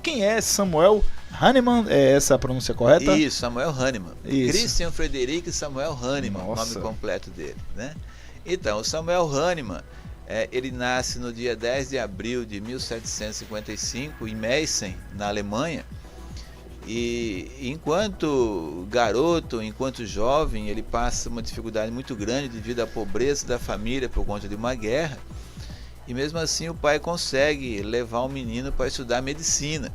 Quem é Samuel Hahnemann? É essa a pronúncia correta? Isso, Samuel Hahnemann. Isso. Christian Frederick Samuel Hahnemann, o nome completo dele, né? Então, o Samuel Hahnemann, ele nasce no dia 10 de abril de 1755 em Meissen, na Alemanha. E enquanto garoto, enquanto jovem, ele passa uma dificuldade muito grande devido à pobreza da família por conta de uma guerra. E mesmo assim o pai consegue levar o menino para estudar medicina.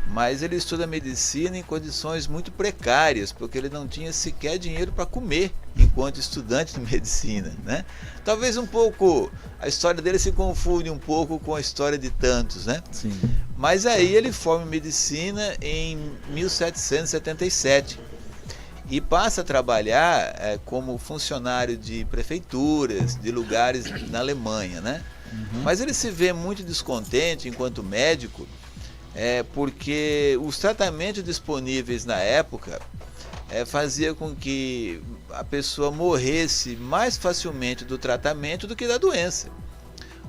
Mas ele estuda medicina em condições muito precárias, porque ele não tinha sequer dinheiro para comer enquanto estudante de medicina, né? Talvez um pouco, a história dele se confunde um pouco com a história de tantos, né? Sim. Mas aí ele forma medicina em 1777 e passa a trabalhar como funcionário de prefeituras, de lugares na Alemanha, né? Mas ele se vê muito descontente enquanto médico, porque os tratamentos disponíveis na época fazia com que a pessoa morresse mais facilmente do tratamento do que da doença.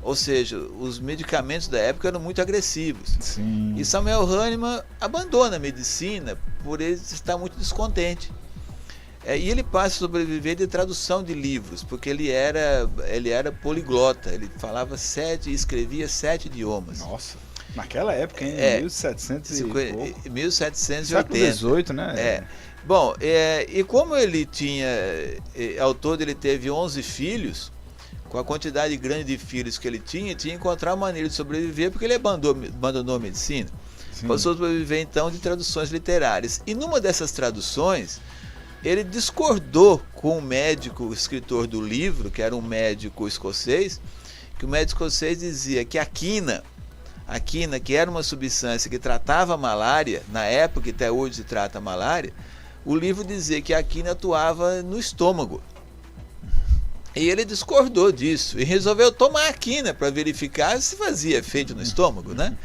Ou seja, os medicamentos da época eram muito agressivos. Sim. E Samuel Hahnemann abandona a medicina por ele estar muito descontente. E ele passa a sobreviver de tradução de livros, porque ele era poliglota, ele falava e escrevia 7 idiomas. Nossa, naquela época, hein? 1780. Século XVIII, né? Bom, e como ele tinha, ao todo ele teve 11 filhos, com a quantidade grande de filhos que ele tinha que encontrar uma maneira de sobreviver, porque ele abandonou a medicina. Sim. Passou a sobreviver então de traduções literárias. E numa dessas traduções, ele discordou com o médico, o escritor do livro, que era um médico escocês, que o médico escocês dizia que a quina, que era uma substância que tratava a malária, na época que até hoje se trata a malária, o livro dizia que a quina atuava no estômago. E ele discordou disso e resolveu tomar a quina para verificar se fazia efeito no estômago, né?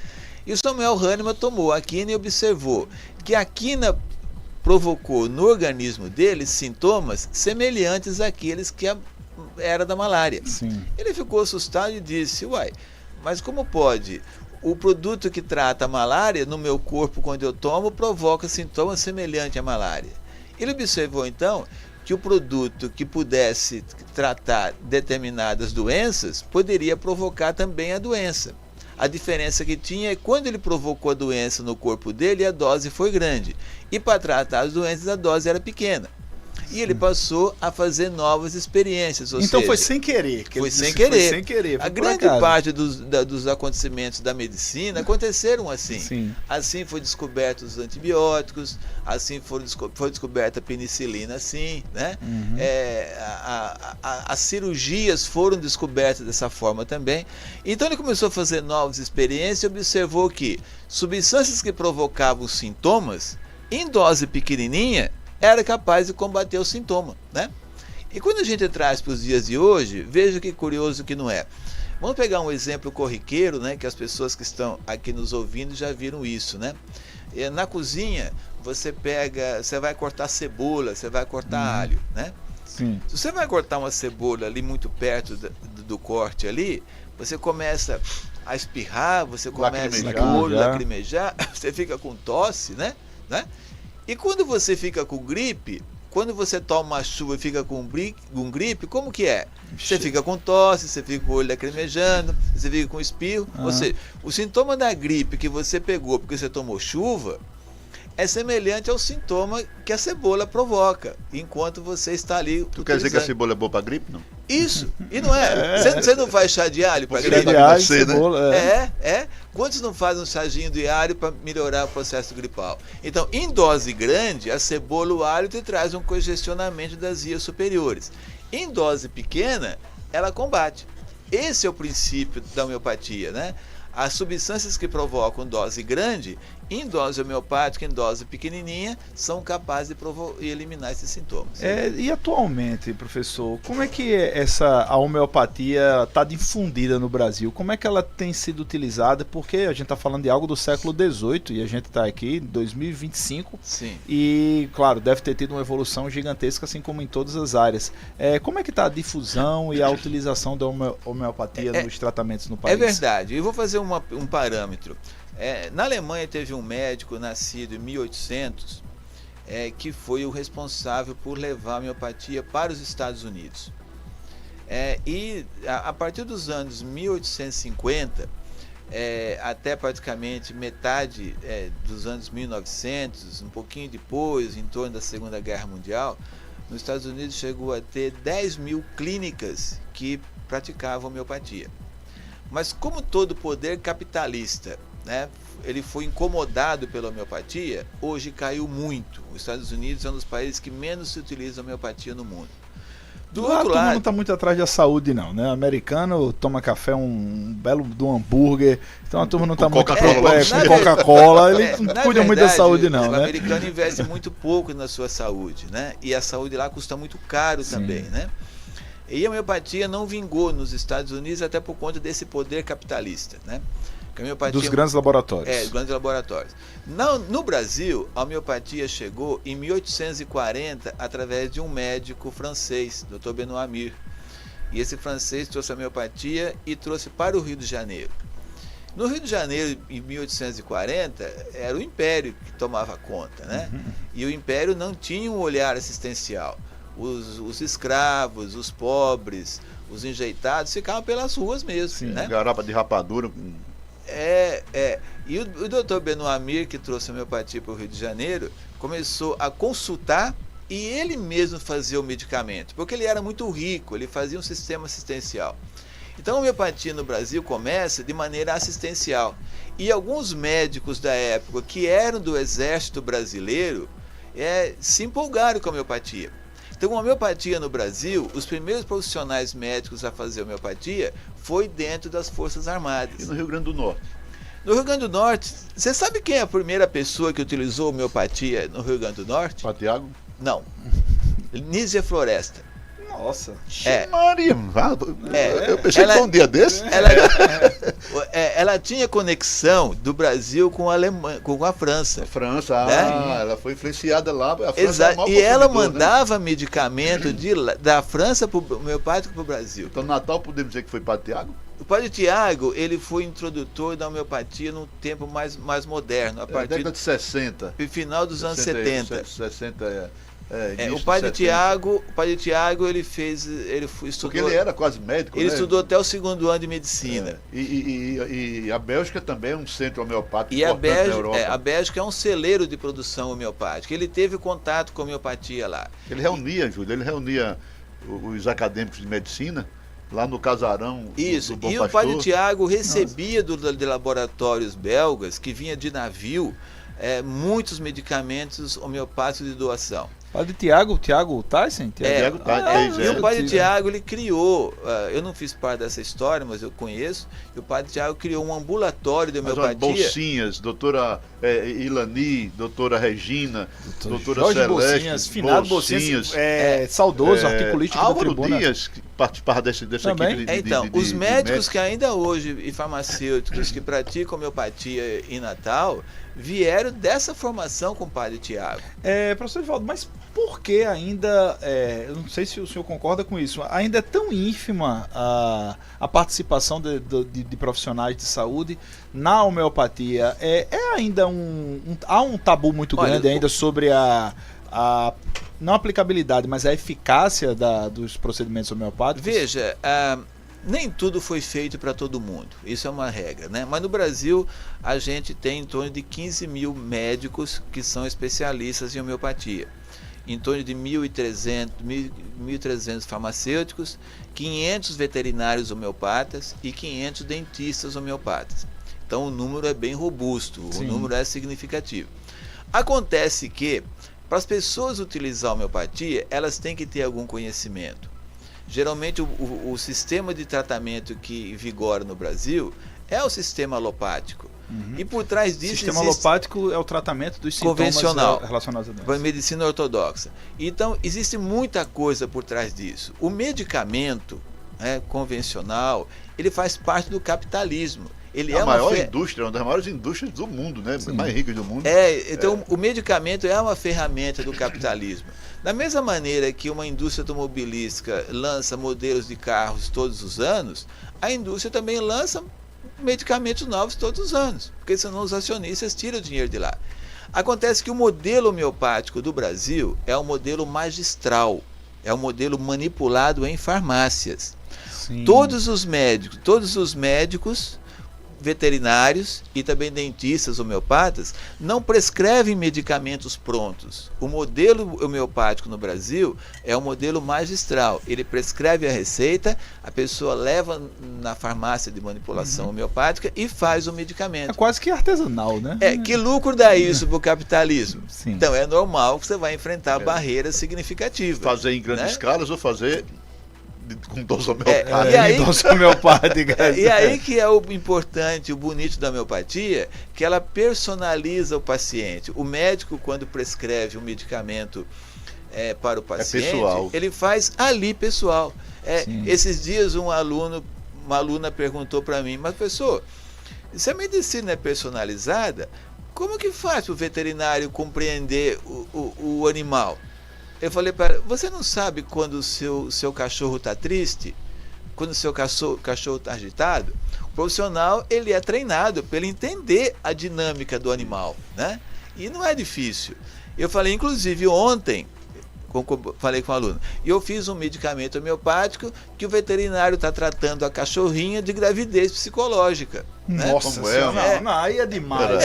E o Samuel Hahnemann tomou a quina e observou que a quina provocou no organismo dele sintomas semelhantes àqueles que era da malária. Sim. Ele ficou assustado e disse: uai, mas como pode? O produto que trata a malária no meu corpo, quando eu tomo, provoca sintomas semelhantes à malária. Ele observou então que o produto que pudesse tratar determinadas doenças poderia provocar também a doença. A diferença que tinha é que quando ele provocou a doença no corpo dele, a dose foi grande. E para tratar as doenças, a dose era pequena. E ele passou a fazer novas experiências. Então foi sem querer. Foi sem querer. Sem querer. A grande parte dos acontecimentos da medicina aconteceram assim. Sim. Assim foi descoberto os antibióticos, assim foi descoberta a penicilina, assim, né? As cirurgias foram descobertas dessa forma também. Então ele começou a fazer novas experiências e observou que substâncias que provocavam sintomas, em dose pequenininha, era capaz de combater o sintoma, né? E quando a gente traz para os dias de hoje, veja que curioso que não é. Vamos pegar um exemplo corriqueiro, né, que as pessoas que estão aqui nos ouvindo já viram isso, né? Na cozinha, você vai cortar cebola, você vai cortar alho, né? Sim. Se você vai cortar uma cebola ali muito perto do corte ali, você começa a espirrar, você começa a lacrimejar, você fica com tosse, né? E quando você fica com gripe, quando você toma uma chuva e fica com gripe, como que é? Você fica com tosse, você fica com o olho lacrimejando, você fica com espirro. Ou seja, o sintoma da gripe que você pegou porque você tomou chuva é semelhante ao sintoma que a cebola provoca, enquanto você está ali. Tu quer dizer que a cebola é boa para gripe, não? Isso, e não é. Você não faz chá de alho para gripe? Chá de alho, cebola, Quantos não fazem um chazinho de alho para melhorar o processo gripal? Então, em dose grande, a cebola e o alho te traz um congestionamento das vias superiores. Em dose pequena, ela combate. Esse é o princípio da homeopatia, né? As substâncias que provocam dose grande, em dose homeopática, em dose pequenininha, são capazes de eliminar esses sintomas. E atualmente, professor, como é que a homeopatia está difundida no Brasil? Como é que ela tem sido utilizada? Porque a gente está falando de algo do século XVIII e a gente está aqui em 2025. Sim. E, claro, deve ter tido uma evolução gigantesca, assim como em todas as áreas. Como é que está a difusão e a utilização da homeopatia nos tratamentos no país? É verdade. Eu vou fazer um parâmetro. Na Alemanha teve um médico nascido em 1800 que foi o responsável por levar a homeopatia para os Estados Unidos. E a partir dos anos 1850, até praticamente metade dos anos 1900, um pouquinho depois, em torno da Segunda Guerra Mundial, nos Estados Unidos chegou a ter 10 mil clínicas que praticavam homeopatia. Mas como todo poder capitalista, né, ele foi incomodado pela homeopatia, hoje caiu muito. Os Estados Unidos é um dos países que menos se utiliza homeopatia no mundo. Do outro lado, não está muito atrás da saúde, não, né? O americano toma café um belo do hambúrguer, então a turma não está muito com Coca-Cola, ele não cuida muito da saúde, não, né? O americano investe muito pouco na sua saúde, né? E a saúde lá custa muito caro também, né? E a homeopatia não vingou nos Estados Unidos até por conta desse poder capitalista, né? Dos grandes laboratórios. Dos grandes laboratórios. No Brasil, a homeopatia chegou em 1840 através de um médico francês, Dr. Benoît Hamir. E esse francês trouxe a homeopatia e trouxe para o Rio de Janeiro. No Rio de Janeiro, em 1840, era o Império que tomava conta, né? E o Império não tinha um olhar assistencial. Os escravos, os pobres, os enjeitados ficavam pelas ruas mesmo, né? Garapa de rapadura. E o Dr. Benoît Hamir, que trouxe a homeopatia para o Rio de Janeiro, começou a consultar e ele mesmo fazia o medicamento, porque ele era muito rico, ele fazia um sistema assistencial. Então a homeopatia no Brasil começa de maneira assistencial. E alguns médicos da época que eram do exército brasileiro se empolgaram com a homeopatia. Então, a homeopatia no Brasil, os primeiros profissionais médicos a fazer homeopatia foi dentro das Forças Armadas. E no Rio Grande do Norte? No Rio Grande do Norte, você sabe quem é a primeira pessoa que utilizou homeopatia no Rio Grande do Norte? Patiago? Não. Nízia Floresta. Nossa. Maria, eu pensei que foi um dia desse. Ela tinha conexão do Brasil com a França. A França, né? Ela foi influenciada lá. A França exato. E ela mandava medicamento da França homeopático para o Brasil. Então, Natal, podemos dizer que foi Padre Tiago? O Padre Tiago, ele foi introdutor da homeopatia num tempo mais moderno, a partir década de 60. Final dos anos 70. 60 o Padre Tiago, ele estudou. Porque ele era quase médico. Ele estudou até o 2º ano de medicina. E a Bélgica também é um centro homeopático importante na Europa. A Bélgica é um celeiro de produção homeopática. Ele teve contato com a homeopatia lá. Ele reunia os acadêmicos de medicina lá no casarão. Isso, do Bom e Pastor. o Padre Tiago recebia de laboratórios belgas, que vinha de navio, muitos medicamentos homeopáticos de doação. Padre Tiago Tyson? Tiago Tyson. E o Padre Tiago, ele criou, eu não fiz parte dessa história, mas eu conheço, e o Padre Tiago criou um ambulatório de homeopatia. Bolsinhas, doutora Ilani, doutora Regina, doutora Jorge Celeste, Bolsinhas, finado Bolsinhas, saudoso, articulista do Tribuna. Dias, que participava dessa equipe de os médicos que ainda hoje, e farmacêuticos que praticam homeopatia em Natal, vieram dessa formação com o Padre Tiago. Professor Edivaldo, mas por que ainda, eu não sei se o senhor concorda com isso, ainda é tão ínfima a participação de profissionais de saúde na homeopatia? Ainda há um tabu muito grande ainda sobre não a aplicabilidade, mas a eficácia dos procedimentos homeopáticos? Veja, nem tudo foi feito para todo mundo, isso é uma regra, né? Mas no Brasil a gente tem em torno de 15 mil médicos que são especialistas em homeopatia, em torno de 1.300 farmacêuticos, 500 veterinários homeopatas e 500 dentistas homeopatas. Então o número é bem robusto, o número é significativo. Acontece que para as pessoas utilizar a homeopatia, elas têm que ter algum conhecimento. Geralmente o sistema de tratamento que vigora no Brasil é o sistema alopático. E por trás disso o sistema alopático é o tratamento dos sintomas convencional, relacionados a doenças. Medicina ortodoxa. Então existe muita coisa por trás disso. O medicamento convencional, ele faz parte do capitalismo. Ele a maior indústria, uma das maiores indústrias do mundo, né? Mais ricas do mundo. Então o medicamento é uma ferramenta do capitalismo. Da mesma maneira que uma indústria automobilística lança modelos de carros todos os anos, a indústria também lança medicamentos novos todos os anos, porque senão os acionistas tiram o dinheiro de lá. Acontece que o modelo homeopático do Brasil é um modelo magistral, é um modelo manipulado em farmácias. Sim. Todos os médicos veterinários e também dentistas homeopatas não prescrevem medicamentos prontos. O modelo homeopático no Brasil é um modelo magistral. Ele prescreve a receita, a pessoa leva na farmácia de manipulação homeopática e faz o medicamento. É quase que artesanal, né? Que lucro dá isso para o capitalismo? Sim. Então é normal que você vai enfrentar barreiras significativas. Fazer em grandes escalas ou fazer com dose homeopática. E aí que é o importante, o bonito da homeopatia, que ela personaliza o paciente. O médico, quando prescreve um medicamento para o paciente, ele faz ali pessoal. Esses dias uma aluna perguntou para mim, mas professor, se a medicina é personalizada, como que faz para o veterinário compreender o animal? Eu falei para ela, você não sabe quando o seu cachorro está triste? Quando o seu cachorro está agitado? O profissional, ele é treinado para ele entender a dinâmica do animal, né? E não é difícil. Eu falei, inclusive, ontem, falei com o aluno, e eu fiz um medicamento homeopático que o veterinário está tratando a cachorrinha de gravidez psicológica. Nossa senhora, não, aí é demais.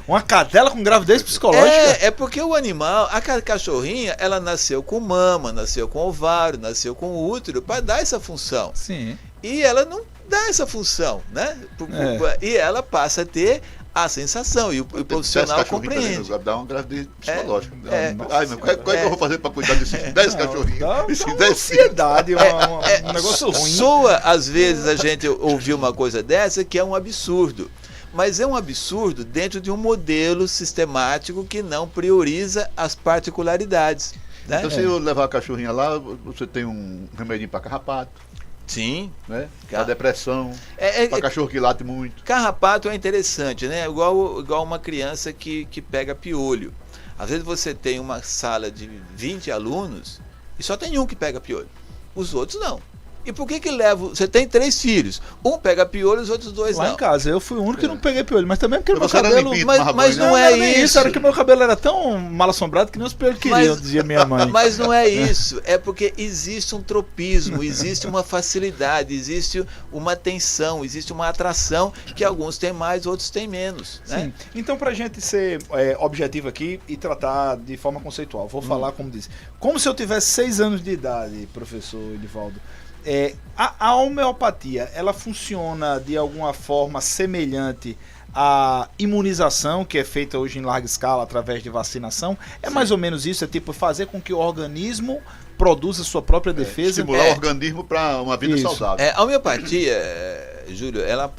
Uma cadela com gravidez psicológica? É porque o animal, a cachorrinha, ela nasceu com mama, nasceu com ovário, nasceu com útero para dar essa função. Sim. E ela não dá essa função, né? E ela passa a ter a sensação, e o profissional compreende. Dá uma gravidez psicológica. Qual é que eu vou fazer para cuidar desses 10 cachorrinhos? Dá uma ansiedade, um negócio ruim. Soa, às vezes, a gente ouvir uma coisa dessa que é um absurdo. Mas é um absurdo dentro de um modelo sistemático que não prioriza as particularidades. Né? Então, se eu levar a cachorrinha lá, você tem um remedinho para carrapato. Sim. Né? Para depressão, para cachorro que late muito. Carrapato é interessante, né? Igual uma criança que pega piolho. Às vezes você tem uma sala de 20 alunos e só tem um que pega piolho. Os outros não. E por que leva? Você tem 3 filhos. Um pega piolho, os outros 2 não. Lá em casa, eu fui o único que não peguei piolho, mas também porque meu cabelo... Mas não é isso. Era que meu cabelo era tão mal assombrado que nem os piolhos queriam, dizia minha mãe. Mas não é isso. É porque existe um tropismo, existe uma facilidade, existe uma tensão, existe uma atração que alguns têm mais, outros têm menos. Né? Sim. Então, pra gente ser objetivo aqui e tratar de forma conceitual, vou falar como disse. Como se eu tivesse 6 anos de idade, professor Edivaldo. A homeopatia, ela funciona de alguma forma semelhante à imunização, que é feita hoje em larga escala através de vacinação? É Sim. mais ou menos isso? É tipo fazer com que o organismo produza sua própria defesa? Estimular o organismo para uma vida saudável. A homeopatia, Júlio, ela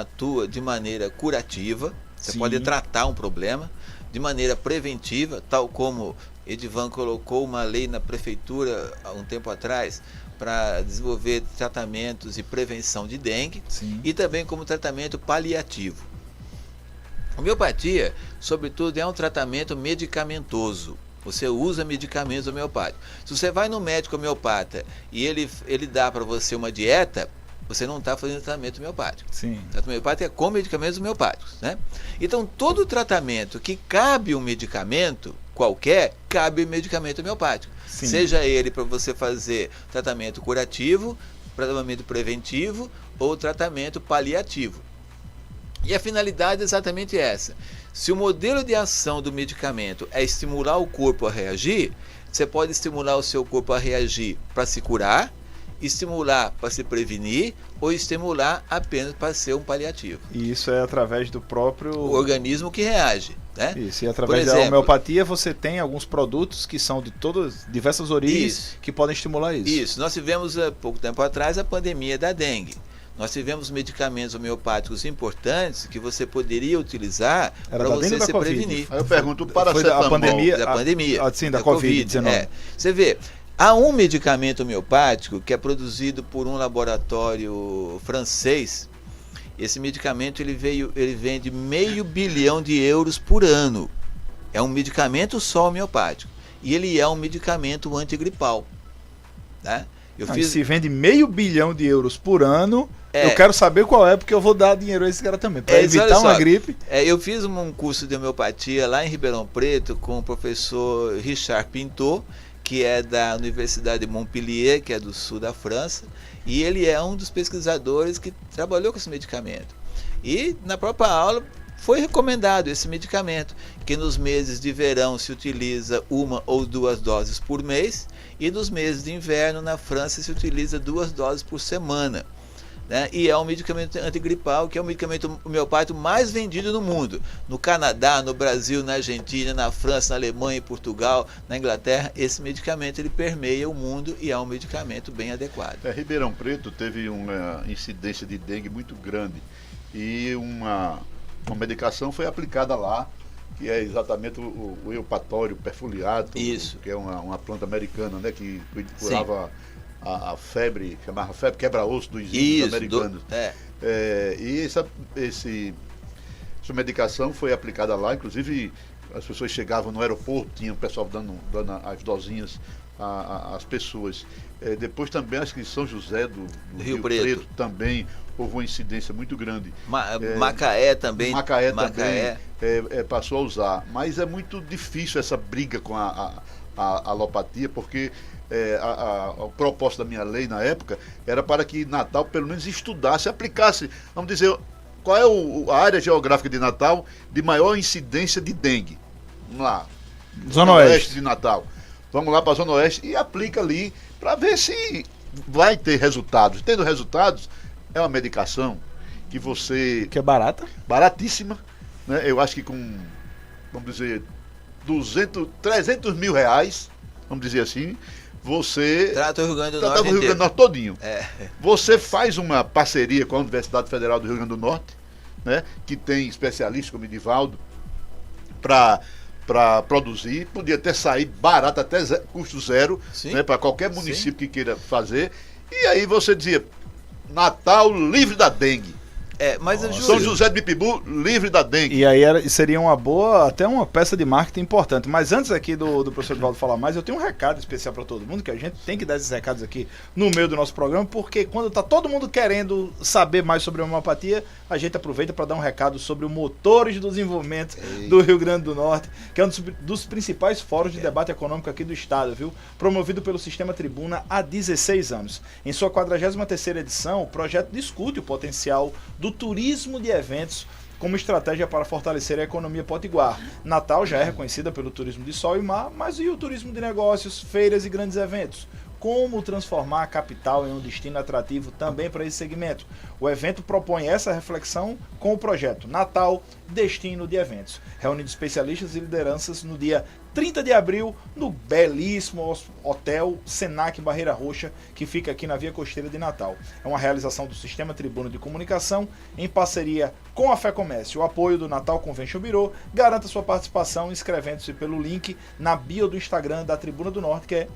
atua de maneira curativa. Você Sim. pode tratar um problema de maneira preventiva, tal como Edivan colocou uma lei na prefeitura há um tempo atrás para desenvolver tratamentos e prevenção de dengue. Sim. E também como tratamento paliativo. A homeopatia, sobretudo, é um tratamento medicamentoso. Você usa medicamentos homeopáticos. Se você vai no médico homeopata e ele dá para você uma dieta, você não está fazendo tratamento homeopático. Sim. O tratamento homeopático é com medicamentos homeopáticos, né? Então, todo tratamento que cabe um medicamento qualquer, cabe um medicamento homeopático. Sim. Seja ele para você fazer tratamento curativo, tratamento preventivo ou tratamento paliativo. E a finalidade é exatamente essa. Se o modelo de ação do medicamento é estimular o corpo a reagir, você pode estimular o seu corpo a reagir para se curar, estimular para se prevenir ou estimular apenas para ser um paliativo. E isso é através do próprio... O organismo que reage. Né? Isso, e através da homeopatia você tem alguns produtos que são de todas diversas origens que podem estimular isso. Isso, nós tivemos há pouco tempo atrás a pandemia da dengue. Nós tivemos medicamentos homeopáticos importantes que você poderia utilizar para você se prevenir. Aí eu pergunto, para a pandemia, sim, da Covid-19. Você vê, há um medicamento homeopático que é produzido por um laboratório francês. Esse medicamento ele vende €500 milhão por ano. É um medicamento só homeopático. E ele é um medicamento antigripal. Né? Se vende €500 milhão por ano, Eu quero saber qual é, porque eu vou dar dinheiro a esse cara também, para evitar uma gripe. Eu fiz um curso de homeopatia lá em Ribeirão Preto com o professor Richard Pintot, que é da Universidade de Montpellier, que é do sul da França, e ele é um dos pesquisadores que trabalhou com esse medicamento. E na própria aula foi recomendado esse medicamento, que nos meses de verão se utiliza 1 ou 2 doses por mês, e nos meses de inverno na França se utiliza 2 doses por semana. Né? E é um medicamento antigripal, que é o medicamento homeopático mais vendido no mundo. No Canadá, no Brasil, na Argentina, na França, na Alemanha, em Portugal, na Inglaterra, esse medicamento ele permeia o mundo e é um medicamento bem adequado. Ribeirão Preto teve uma incidência de dengue muito grande e uma medicação foi aplicada lá, que é exatamente o eupatório perfoliato, Isso. que é uma planta americana, né, que curava a febre, chamava febre quebra-osso dos índios americanos. E essa medicação foi aplicada lá, inclusive as pessoas chegavam no aeroporto, tinha o pessoal dando as dosinhas às pessoas. Depois também acho que em São José do Rio Preto também houve uma incidência muito grande. Macaé também. Macaé também passou a usar. Mas é muito difícil essa briga com a alopatia, porque o propósito da minha lei na época era para que Natal pelo menos estudasse, aplicasse, vamos dizer, qual é a área geográfica de Natal de maior incidência de dengue. Vamos lá. Zona Oeste de Natal. Vamos lá para a Zona Oeste e aplica ali para ver se vai ter resultados. Tendo resultados, é uma medicação que é barata? Baratíssima, né? Eu acho que com, vamos dizer, 300 mil reais, vamos dizer assim, você trata o Rio Grande do Norte, Norte, todinho. Você faz uma parceria com a Universidade Federal do Rio Grande do Norte, né, que tem especialistas como Edivaldo, para produzir, podia até sair barato, até custo zero, né, para qualquer município que queira fazer. E aí você dizia, Natal livre da dengue. Mas São José de Bipibu, livre da dengue. E aí seria uma boa, até uma peça de marketing importante. Mas antes aqui do professor Edivaldo falar mais, eu tenho um recado especial para todo mundo, que a gente tem que dar esses recados aqui no meio do nosso programa, porque quando tá todo mundo querendo saber mais sobre a homeopatia, a gente aproveita para dar um recado sobre o Motores do Desenvolvimento do Rio Grande do Norte, que é um dos principais fóruns de debate econômico aqui do estado, viu? Promovido pelo Sistema Tribuna há 16 anos. Em sua 43ª edição, o projeto discute o potencial do turismo de eventos como estratégia para fortalecer a economia potiguar. Natal já é reconhecida pelo turismo de sol e mar, mas e o turismo de negócios, feiras e grandes eventos? Como transformar a capital em um destino atrativo também para esse segmento? O evento propõe essa reflexão com o projeto Natal, Destino de Eventos, reunindo especialistas e lideranças no dia 30 de abril, no belíssimo Hotel Senac Barreira Roxa, que fica aqui na Via Costeira de Natal. É uma realização do Sistema Tribuna de Comunicação, em parceria com a Fé Comércio. O apoio do Natal Convention Bureau. Garanta sua participação inscrevendo-se pelo link na bio do Instagram da Tribuna do Norte, que é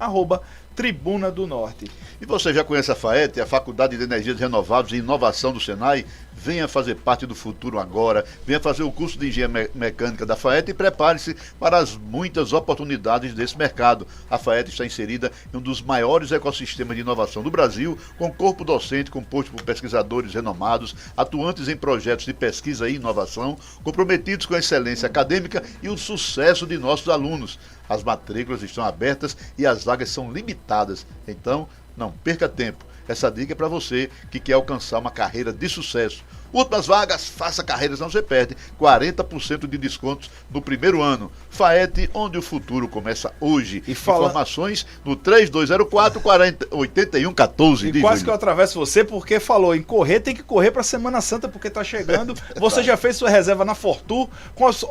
@Tribuna do Norte. E você já conhece a FAET, a Faculdade de Energias Renováveis e Inovação do Senai? Venha fazer parte do futuro agora, venha fazer o curso de Engenharia Mecânica da FAET e prepare-se para as muitas oportunidades desse mercado. A FAET está inserida em um dos maiores ecossistemas de inovação do Brasil, com corpo docente composto por pesquisadores renomados, atuantes em projetos de pesquisa e inovação, comprometidos com a excelência acadêmica e o sucesso de nossos alunos. As matrículas estão abertas e as vagas são limitadas, então não perca tempo. Essa dica é para você que quer alcançar uma carreira de sucesso. Últimas vagas, faça carreira, senão você perde 40% de descontos no primeiro ano. FAET, onde o futuro começa hoje. Informações no 3204-8114. E quase que eu atravesso você, porque falou em correr, tem que correr para a Semana Santa, porque está chegando. Você já fez sua reserva na Fortur, com as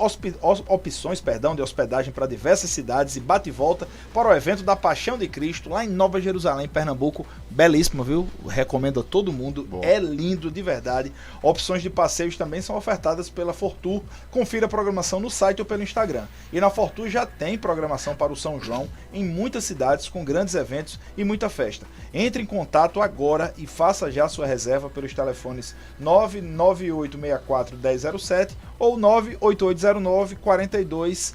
opções de hospedagem para diversas cidades e bate e volta para o evento da Paixão de Cristo, lá em Nova Jerusalém, Pernambuco. Belíssimo, viu? Recomendo a todo mundo. Bom. É lindo, de verdade. Opções de passeios também são ofertadas pela Fortur. Confira a programação no site ou pelo Instagram. E na Fortur já tem programação para o São João em muitas cidades com grandes eventos e muita festa. Entre em contato agora e faça já sua reserva pelos telefones 99864-1007 ou 98809-42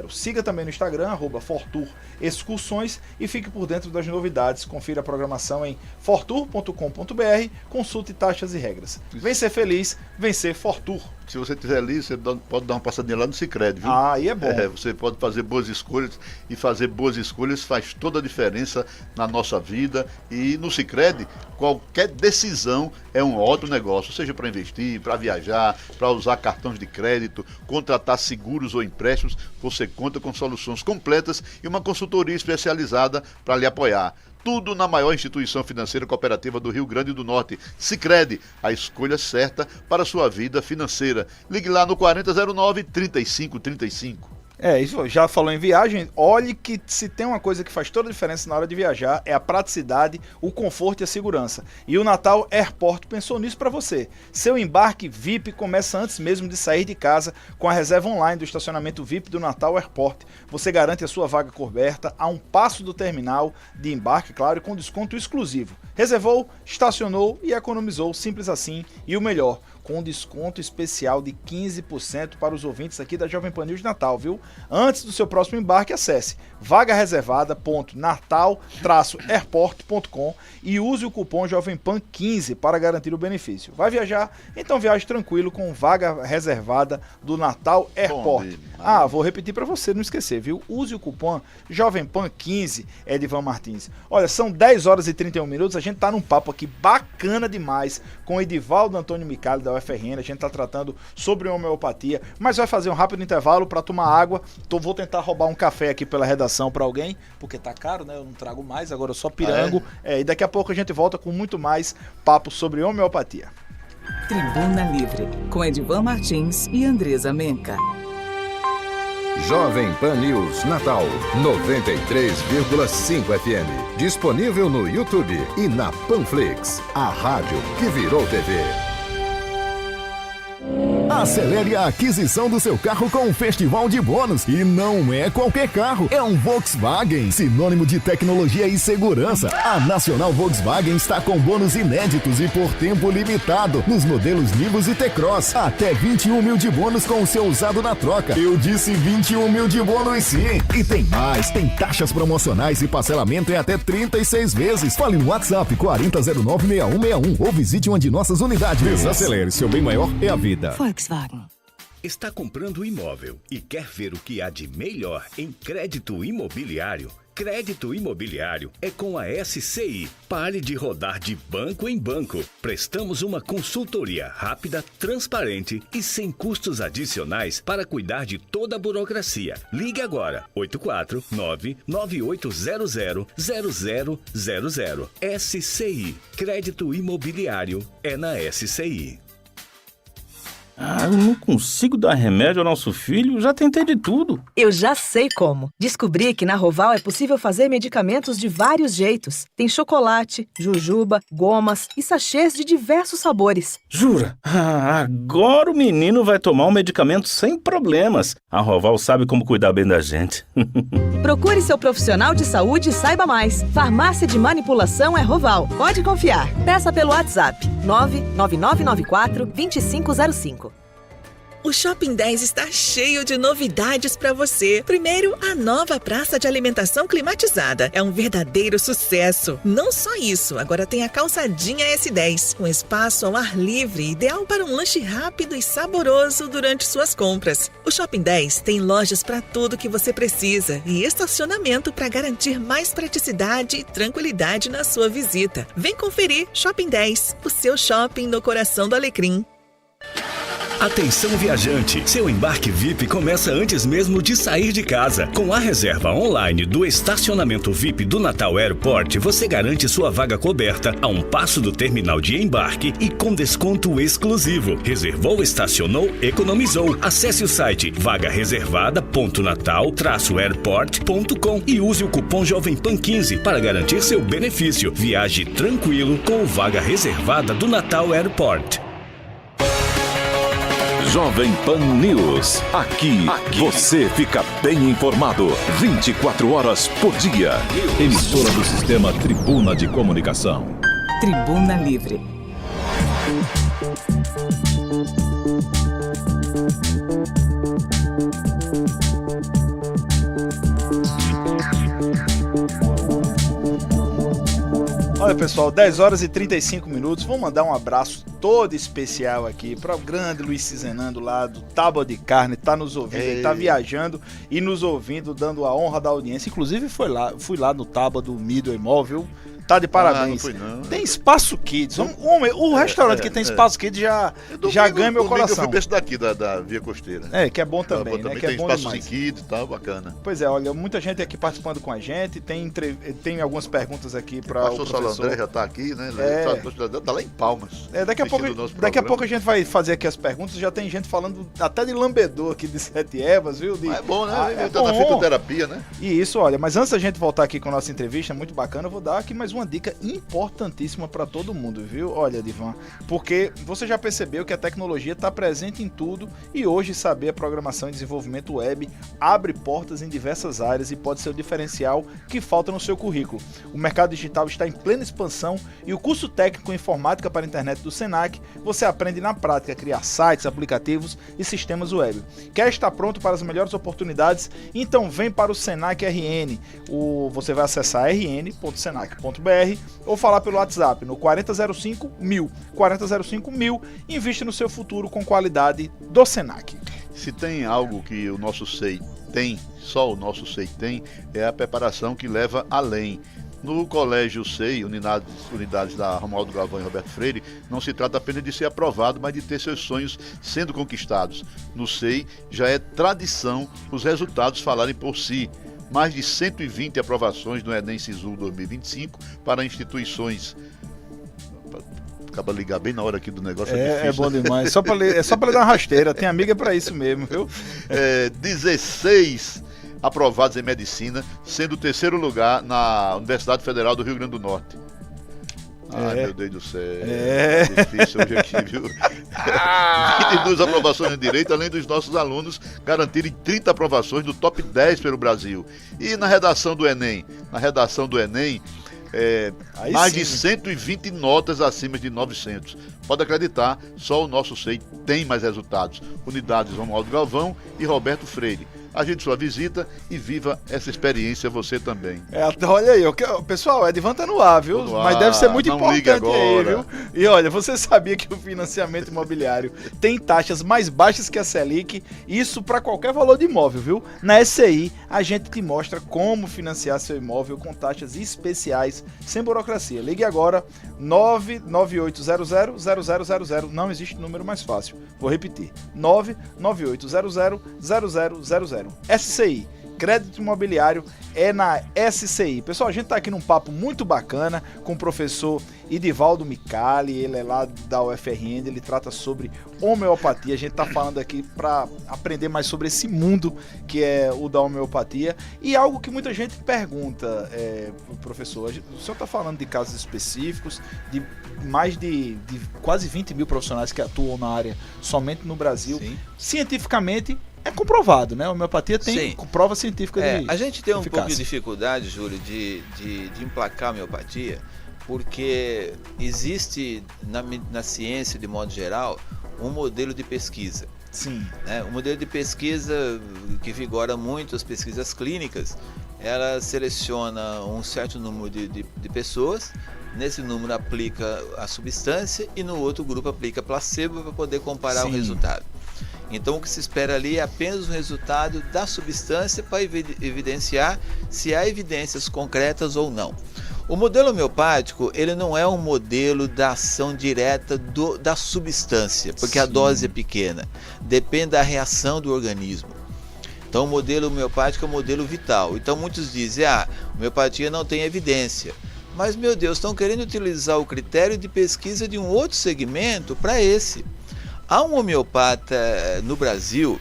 Siga também no Instagram, @forturexcursões, e fique por dentro das novidades. Confira a programação em fortur.com.br, consulte taxas e regras. Vem ser feliz, vem ser Fortur. Se você estiver ali, você pode dar uma passadinha lá no Sicredi, viu? Ah, aí é bom. Você pode fazer boas escolhas, e fazer boas escolhas faz toda a diferença na nossa vida. E no Sicredi, qualquer decisão é um ótimo negócio, seja para investir, para viajar, para usar cartões de crédito, contratar seguros ou empréstimos. Você conta com soluções completas e uma consultoria especializada para lhe apoiar. Tudo na maior instituição financeira cooperativa do Rio Grande do Norte. Sicredi, a escolha certa para a sua vida financeira. Ligue lá no 4009-3535. Isso já falou em viagem. Olhe que se tem uma coisa que faz toda a diferença na hora de viajar, é a praticidade, o conforto e a segurança. E o Natal Airport pensou nisso para você. Seu embarque VIP começa antes mesmo de sair de casa com a reserva online do estacionamento VIP do Natal Airport. Você garante a sua vaga coberta a um passo do terminal de embarque, claro, e com desconto exclusivo. Reservou, estacionou e economizou, simples assim. E o melhor, com um desconto especial de 15% para os ouvintes aqui da Jovem Pan News de Natal, viu? Antes do seu próximo embarque, acesse vagareservada.natal-airport.com e use o cupom Jovem Pan 15 para garantir o benefício. Vai viajar? Então viaje tranquilo com vaga reservada do Natal Airport. Vou repetir para você não esquecer, viu? Use o cupom Jovem Pan 15, Edivan Martins. Olha, são 10 horas e 31 minutos, a gente tá num papo aqui bacana demais com Edivaldo Antônio Micali da UFRN. A gente tá tratando sobre homeopatia, mas vai fazer um rápido intervalo para tomar água. Vou tentar roubar um café aqui pela redação para alguém, porque tá caro, né? Eu não trago mais, agora eu só pirango. E daqui a pouco a gente volta com muito mais papo sobre homeopatia. Tribuna Livre, com Edivan Martins e Andresa Menca. Jovem Pan News Natal 93,5 FM. Disponível no YouTube e na Panflix, a rádio que virou TV. Acelere a aquisição do seu carro com um festival de bônus. E não é qualquer carro, é um Volkswagen, sinônimo de tecnologia e segurança. A Nacional Volkswagen está com bônus inéditos e por tempo limitado nos modelos Nivus e T-Cross. Até 21 mil de bônus com o seu usado na troca. Eu disse 21 mil de bônus sim. E tem mais, tem taxas promocionais e parcelamento em até 36 vezes. Fale no WhatsApp 40096161 ou visite uma de nossas unidades. Desacelere, seu bem maior é a vida. Volkswagen. Está comprando um imóvel e quer ver o que há de melhor em crédito imobiliário? Crédito imobiliário é com a SCI. Pare de rodar de banco em banco. Prestamos uma consultoria rápida, transparente e sem custos adicionais para cuidar de toda a burocracia. Ligue agora, 849-9800-0000. SCI. Crédito imobiliário é na SCI. Eu não consigo dar remédio ao nosso filho, já tentei de tudo. Eu já sei como. Descobri que na Roval é possível fazer medicamentos de vários jeitos. Tem chocolate, jujuba, gomas e sachês de diversos sabores. Jura? Agora o menino vai tomar um medicamento sem problemas. A Roval sabe como cuidar bem da gente. Procure seu profissional de saúde e saiba mais. Farmácia de manipulação é Roval. Pode confiar. Peça pelo WhatsApp 99994-2505. O Shopping 10 está cheio de novidades para você. Primeiro, a nova praça de alimentação climatizada. É um verdadeiro sucesso. Não só isso, agora tem a calçadinha S10, um espaço ao ar livre, ideal para um lanche rápido e saboroso durante suas compras. O Shopping 10 tem lojas para tudo que você precisa e estacionamento para garantir mais praticidade e tranquilidade na sua visita. Vem conferir Shopping 10, o seu shopping no coração do Alecrim. Atenção viajante, seu embarque VIP começa antes mesmo de sair de casa. Com a reserva online do estacionamento VIP do Natal Airport, você garante sua vaga coberta a um passo do terminal de embarque e com desconto exclusivo. Reservou, estacionou, economizou. Acesse o site vagareservada.natal-airport.com e use o cupom Jovem Pan 15 para garantir seu benefício. Viaje tranquilo com o Vaga Reservada do Natal Airport. Jovem Pan News. Aqui você fica bem informado 24 horas por dia. Emissora do Sistema Tribuna de Comunicação. Tribuna Livre. Olha, pessoal, 10 horas e 35 minutos. Vou mandar um abraço todo especial aqui para o grande Luiz Cizenando lá do Tábua de Carne. Tá nos ouvindo, ele tá viajando e nos ouvindo, dando a honra da audiência. Inclusive fui lá no Tábua do Mido Imóvel. Tá de parabéns. Não. Tem Espaço Kids. O restaurante que tem Espaço Kids já ganha meu coração. Eu fui pra esse daqui da Via Costeira. Que é bom também, né? Que tem é bom Espaço demais. Kids e tal, bacana. Pois é, olha, muita gente aqui participando com a gente. Tem algumas perguntas aqui para o professor. Pastor André já tá aqui, né? Tá lá em Palmas. Daqui a pouco a gente vai fazer aqui as perguntas. Já tem gente falando até de lambedor aqui de Sete Ervas, viu? É bom, né? É da fitoterapia, né? E isso, olha, mas antes da gente voltar aqui com a nossa entrevista, muito bacana, eu vou dar aqui mais uma dica importantíssima para todo mundo, viu? Olha, Divan, porque você já percebeu que a tecnologia está presente em tudo e hoje saber a programação e desenvolvimento web abre portas em diversas áreas e pode ser o diferencial que falta no seu currículo. O mercado digital está em plena expansão e o curso técnico em informática para a internet do Senac, você aprende na prática a criar sites, aplicativos e sistemas web. Quer estar pronto para as melhores oportunidades? Então vem para o Senac RN. Você vai acessar rn.senac.br ou falar pelo WhatsApp no 4005.000. 4005.000, investe no seu futuro com qualidade do Senac. Se tem algo que o nosso SEI tem, só o nosso SEI tem, é a preparação que leva além. No Colégio SEI, unidades da Romualdo Galvão e Roberto Freire, não se trata apenas de ser aprovado, mas de ter seus sonhos sendo conquistados. No SEI já é tradição os resultados falarem por si. Mais de 120 aprovações no Enem Sisul 2025 para instituições. Acaba de ligar bem na hora aqui do negócio. É bom demais. Só pra ler dar uma rasteira. Tem amiga pra isso mesmo, viu? 16 aprovados em medicina, sendo o terceiro lugar na Universidade Federal do Rio Grande do Norte. Ai, meu Deus do céu. É difícil hoje aqui, viu? 22 aprovações em direito, além dos nossos alunos garantirem 30 aprovações no top 10 pelo Brasil. E na redação do Enem? Mais de 120 notas acima de 900. Pode acreditar, só o nosso SEI tem mais resultados. Unidades Romualdo Galvão e Roberto Freire. Agende sua visita e viva essa experiência você também. Olha aí, pessoal, Edvan tá no ar, viu? Mas deve ser muito importante aí, viu? E olha, você sabia que o financiamento imobiliário tem taxas mais baixas que a Selic? Isso para qualquer valor de imóvel, viu? Na SCI, a gente te mostra como financiar seu imóvel com taxas especiais, sem burocracia. Ligue agora, 99800-0000. Não existe número mais fácil. Vou repetir, 99800-0000. SCI, crédito imobiliário é na SCI. Pessoal, a gente tá aqui num papo muito bacana com o professor Idivaldo Micali, ele é lá da UFRN, ele trata sobre homeopatia. A gente tá falando aqui para aprender mais sobre esse mundo que é o da homeopatia. E algo que muita gente pergunta, professor, o senhor tá falando de casos específicos, de mais de quase 20 mil profissionais que atuam na área somente no Brasil. Sim. Cientificamente é comprovado, né? A homeopatia tem prova científica de a gente tem um eficácia. pouco de dificuldade, Júlio, de emplacar a homeopatia, porque existe na ciência, de modo geral, um modelo de pesquisa. Sim. O modelo de pesquisa que vigora muito as pesquisas clínicas, ela seleciona um certo número de pessoas, nesse número aplica a substância e no outro grupo aplica placebo para poder comparar o resultado. Então o que se espera ali é apenas o resultado da substância para evidenciar se há evidências concretas ou não. O modelo homeopático, ele não é um modelo da ação direta da substância, porque a dose é pequena. Depende da reação do organismo. Então o modelo homeopático é um modelo vital. Então muitos dizem, homeopatia não tem evidência. Mas, meu Deus, estão querendo utilizar o critério de pesquisa de um outro segmento para esse. Há um homeopata no Brasil,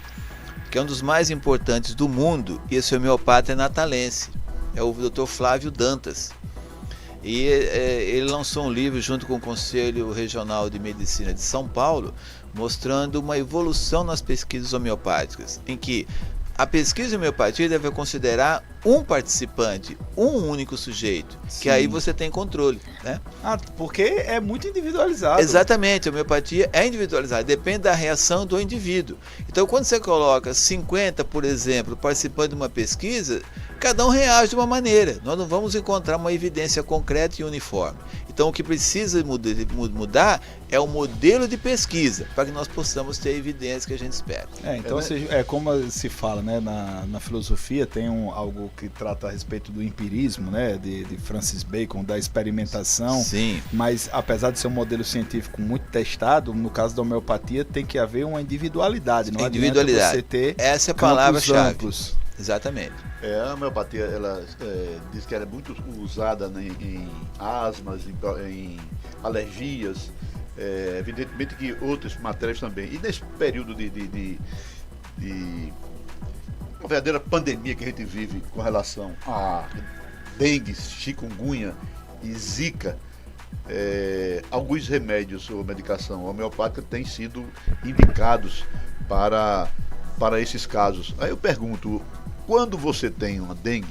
que é um dos mais importantes do mundo, e esse homeopata é natalense, é o Dr. Flávio Dantas. E ele lançou um livro junto com o Conselho Regional de Medicina de São Paulo, mostrando uma evolução nas pesquisas homeopáticas, em que a pesquisa de homeopatia deve considerar um participante, um único sujeito, que aí você tem controle, né? Porque é muito individualizado. Exatamente, a homeopatia é individualizada, depende da reação do indivíduo. Então, quando você coloca 50, por exemplo, participando de uma pesquisa, cada um reage de uma maneira. Nós não vamos encontrar uma evidência concreta e uniforme. Então, o que precisa mudar é o modelo de pesquisa, para que nós possamos ter a evidência que a gente espera. Então, como se fala, né, na filosofia, tem algo que trata a respeito do empirismo, né, de Francis Bacon, da experimentação. Sim. Mas, apesar de ser um modelo científico muito testado, no caso da homeopatia, tem que haver uma individualidade. Não adianta você ter essa é a palavra-chave. Amplos. Exatamente. A homeopatia, ela diz que ela é muito usada em asmas, em alergias, evidentemente que outras matérias também. E nesse período de uma verdadeira pandemia que a gente vive com relação a dengue, chikungunya e zika, alguns remédios ou medicação homeopática têm sido indicados para esses casos. Aí eu pergunto, quando você tem uma dengue,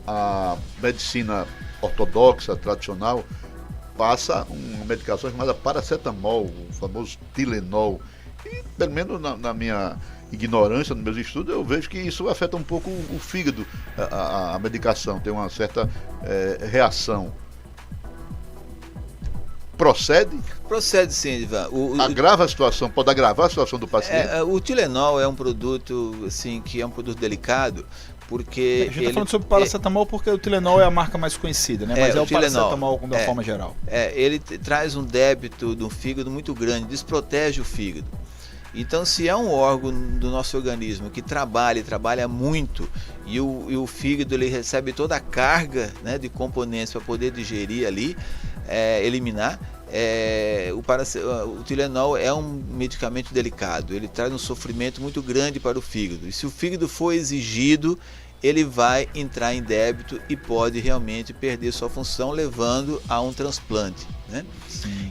a medicina ortodoxa, tradicional, passa uma medicação chamada paracetamol, o famoso Tylenol. E, pelo menos na minha ignorância, nos meus estudos, eu vejo que isso afeta um pouco o fígado, a medicação, tem uma certa reação. Procede? Procede sim, Ivan. Agrava a situação, pode agravar a situação do paciente? O Tylenol é um produto, assim, que é um produto delicado, porque... A gente está falando sobre paracetamol porque o Tylenol é a marca mais conhecida, né? Mas o paracetamol de uma forma geral. Ele traz um débito do fígado muito grande, desprotege o fígado. Então, se é um órgão do nosso organismo que trabalha muito, e o fígado ele recebe toda a carga, né, de componentes para poder digerir ali, eliminar, o Tylenol é um medicamento delicado, ele traz um sofrimento muito grande para o fígado, e se o fígado for exigido, ele vai entrar em débito e pode realmente perder sua função, levando a um transplante, né?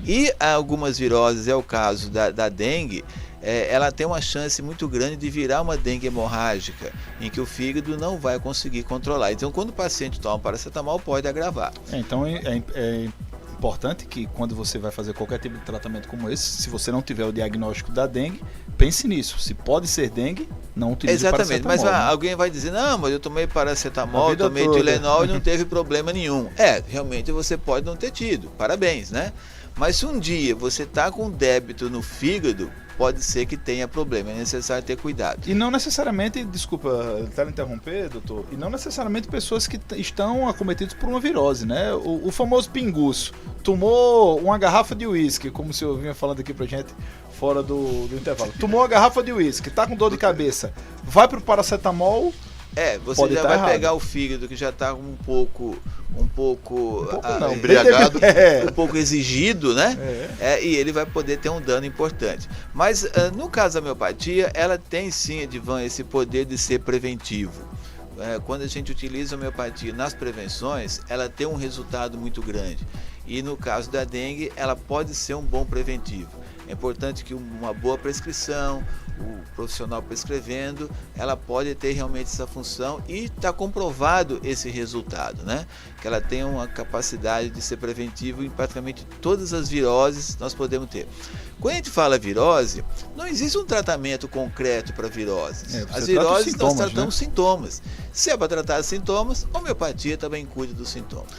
E algumas viroses, é o caso da dengue, ela tem uma chance muito grande de virar uma dengue hemorrágica, em que o fígado não vai conseguir controlar. Então, quando o paciente toma paracetamol, pode agravar. Então, é importante que quando você vai fazer qualquer tipo de tratamento como esse, se você não tiver o diagnóstico da dengue, pense nisso. Se pode ser dengue, não utilize exatamente, paracetamol. Mas alguém vai dizer, não, mas eu tomei paracetamol, tomei Tylenol e não teve problema nenhum. Realmente você pode não ter tido, parabéns, né? Mas se um dia você está com débito no fígado, pode ser que tenha problema, é necessário ter cuidado. E não necessariamente, desculpa até interromper, doutor, e não necessariamente pessoas que estão acometidas por uma virose, né? O famoso pinguço, tomou uma garrafa de uísque, como o senhor vinha falando aqui pra gente fora do intervalo, tomou uma garrafa de uísque, tá com dor de cabeça, vai pro paracetamol... Você já vai pegar o fígado que já está um pouco embriagado, um pouco exigido, né? E ele vai poder ter um dano importante. Mas no caso da homeopatia, ela tem sim, Edivan, esse poder de ser preventivo. Quando a gente utiliza a homeopatia nas prevenções, ela tem um resultado muito grande. E no caso da dengue, ela pode ser um bom preventivo. É importante que uma boa prescrição, o profissional prescrevendo, ela pode ter realmente essa função e está comprovado esse resultado, né? Que ela tem uma capacidade de ser preventivo em praticamente todas as viroses nós podemos ter. Quando a gente fala virose, não existe um tratamento concreto para viroses. As viroses nós tratamos sintomas. Se é para tratar sintomas, a homeopatia também cuida dos sintomas.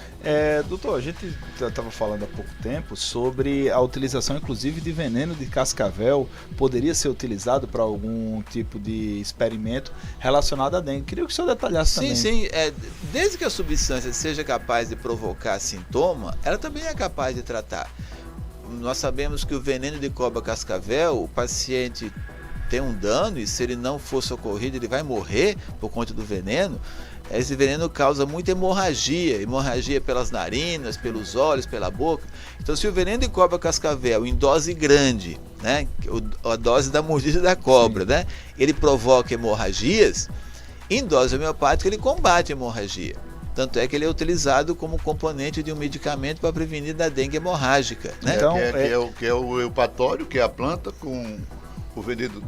Doutor, a gente estava falando há pouco tempo sobre a utilização inclusive de veneno de cascavel, poderia ser utilizado para algum tipo de experimento relacionado à dengue. Queria que o senhor detalhasse também. Sim. Desde que a substância seja capaz de provocar sintoma, ela também é capaz de tratar. Nós sabemos que o veneno de cobra cascavel, o paciente tem um dano e se ele não for socorrido, ele vai morrer por conta do veneno. Esse veneno causa muita hemorragia pelas narinas, pelos olhos, pela boca. Então, se o veneno de cobra cascavel em dose grande, né, a dose da mordida da cobra, né, ele provoca hemorragias, em dose homeopática ele combate a hemorragia. Tanto é que ele é utilizado como componente de um medicamento para prevenir da dengue hemorrágica, né? Então, que é o eupatório, que é a planta com o veneno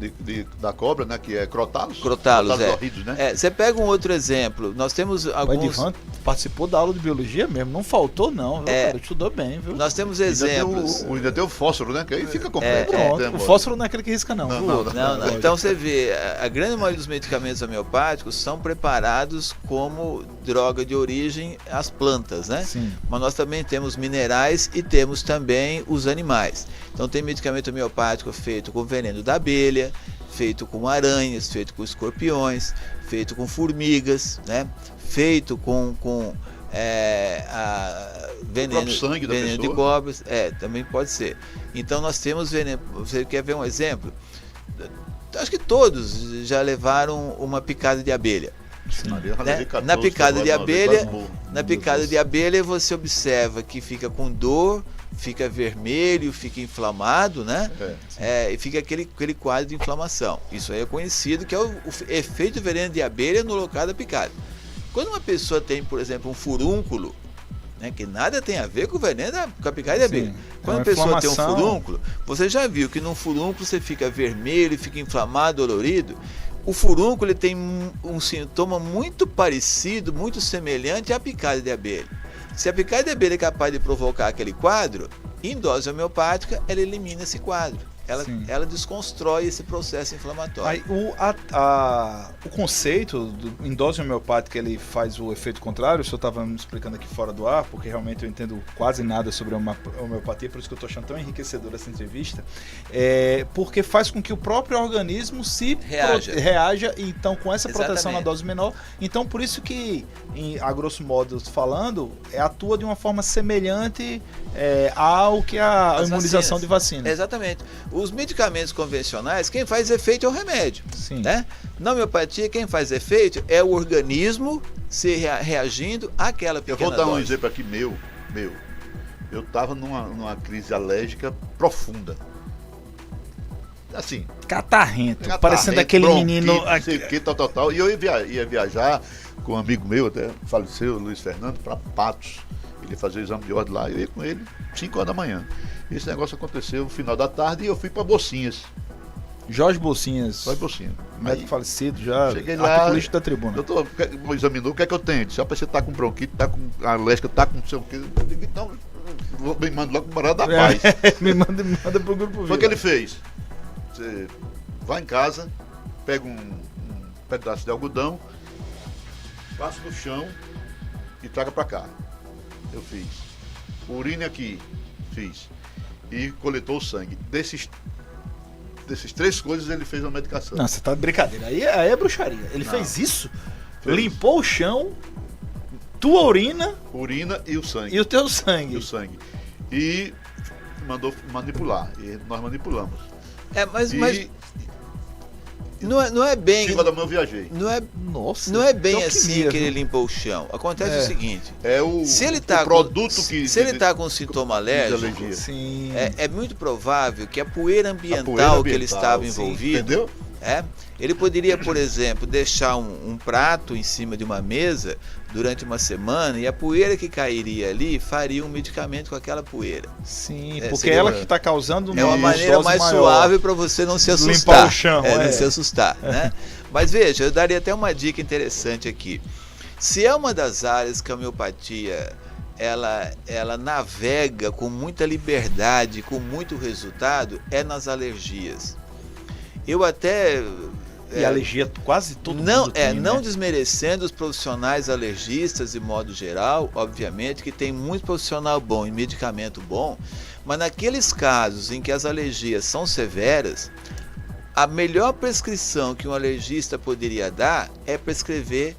da cobra, né? Que é crotalos. Crotalos, horríveis, né? Você pega um outro exemplo. Nós temos alguns... O Edivan participou da aula de biologia mesmo, não faltou não, viu, cara? Estudou bem, viu? Nós temos exemplos. Ainda tem o fósforo, né? Que aí fica completo. O fósforo não é aquele que risca não. Não. Então você vê, a grande maioria dos medicamentos homeopáticos são preparados como droga de origem às plantas, né? Sim. Mas nós também temos minerais e temos também os animais. Então tem medicamento homeopático feito com veneno da abelha, feito com aranhas, feito com escorpiões, feito com formigas, né? Feito com veneno de cobras, também pode ser. Então nós temos veneno. Você quer ver um exemplo? Acho que todos já levaram uma picada de abelha. Né? Na picada de abelha você observa que fica com dor, fica vermelho, fica inflamado, né? E fica aquele quadro de inflamação. Isso aí é conhecido, que é o efeito veneno de abelha no local da picada. Quando uma pessoa tem, por exemplo, um furúnculo, né, que nada tem a ver com o veneno com a picada de abelha. Quando a pessoa tem um furúnculo, você já viu que num furúnculo você fica vermelho, fica inflamado, dolorido. O furúnculo ele tem um sintoma muito parecido, muito semelhante à picada de abelha. Se a picada de abelha é capaz de provocar aquele quadro, em dose homeopática, ela elimina esse quadro. Ela desconstrói esse processo inflamatório. Aí, o conceito em dose homeopática, ele faz o efeito contrário. O senhor estava me explicando aqui fora do ar, porque realmente eu entendo quase nada sobre a homeopatia, por isso que eu estou achando tão enriquecedora essa entrevista, porque faz com que o próprio organismo se reaja, então com essa proteção na dose menor. Então por isso que, a grosso modo falando, atua de uma forma semelhante ao que a imunização de vacina. Exatamente. Os medicamentos convencionais, quem faz efeito é o remédio. Né? Na homeopatia, quem faz efeito é o organismo se reagindo àquela pequena dose. Eu vou dar um exemplo aqui meu. Eu estava numa crise alérgica profunda. Assim. Catarrento, parecendo aquele menino. Não sei o que, tal. E eu ia viajar com um amigo meu, até faleceu, Luiz Fernando, para Patos. Ele fazia o exame de ordem lá, eu ia com ele 5 horas da manhã. Esse negócio aconteceu no final da tarde e eu fui para Bocinhas. Jorge Bocinhas. Médico falecido já. Cheguei lá. Articulista da tribuna. Doutor, examinou, o que é que eu tenho? Disse, você tá com bronquite, tá com alérgica, tá com não sei o que. Eu digo, então, me manda logo pro Morada da Paz. me manda pro grupo Vida. Foi o que ele fez. Você vai em casa, pega um pedaço de algodão, passa no chão e traga para cá. Eu fiz. Urine aqui, fiz. E coletou o sangue. Desses 3 coisas ele fez uma medicação. Não, você tá de brincadeira. Aí é bruxaria. Ele fez isso, limpou o chão, tua urina e o sangue. E o teu sangue. E mandou manipular. E nós manipulamos. Mas não é bem. 5 da manhã eu viajei. Não é bem assim que ele limpou o chão. Acontece o seguinte: se ele está com sintoma alérgico, é muito provável que a poeira ambiental que ele estava envolvido. Entendeu? Ele poderia, por exemplo, deixar um prato em cima de uma mesa durante uma semana e a poeira que cairia ali faria um medicamento com aquela poeira. Sim, porque ela que está causando uma maneira mais suave para você não se assustar. Limpar o chão, não se assustar, né? Mas veja, eu daria até uma dica interessante aqui. Se é uma das áreas que a homeopatia ela navega com muita liberdade, com muito resultado, é nas alergias. Eu até... E alergia quase todo mundo tem, não desmerecendo os profissionais alergistas de modo geral, obviamente, que tem muito profissional bom e medicamento bom, mas naqueles casos em que as alergias são severas, a melhor prescrição que um alergista poderia dar é prescrever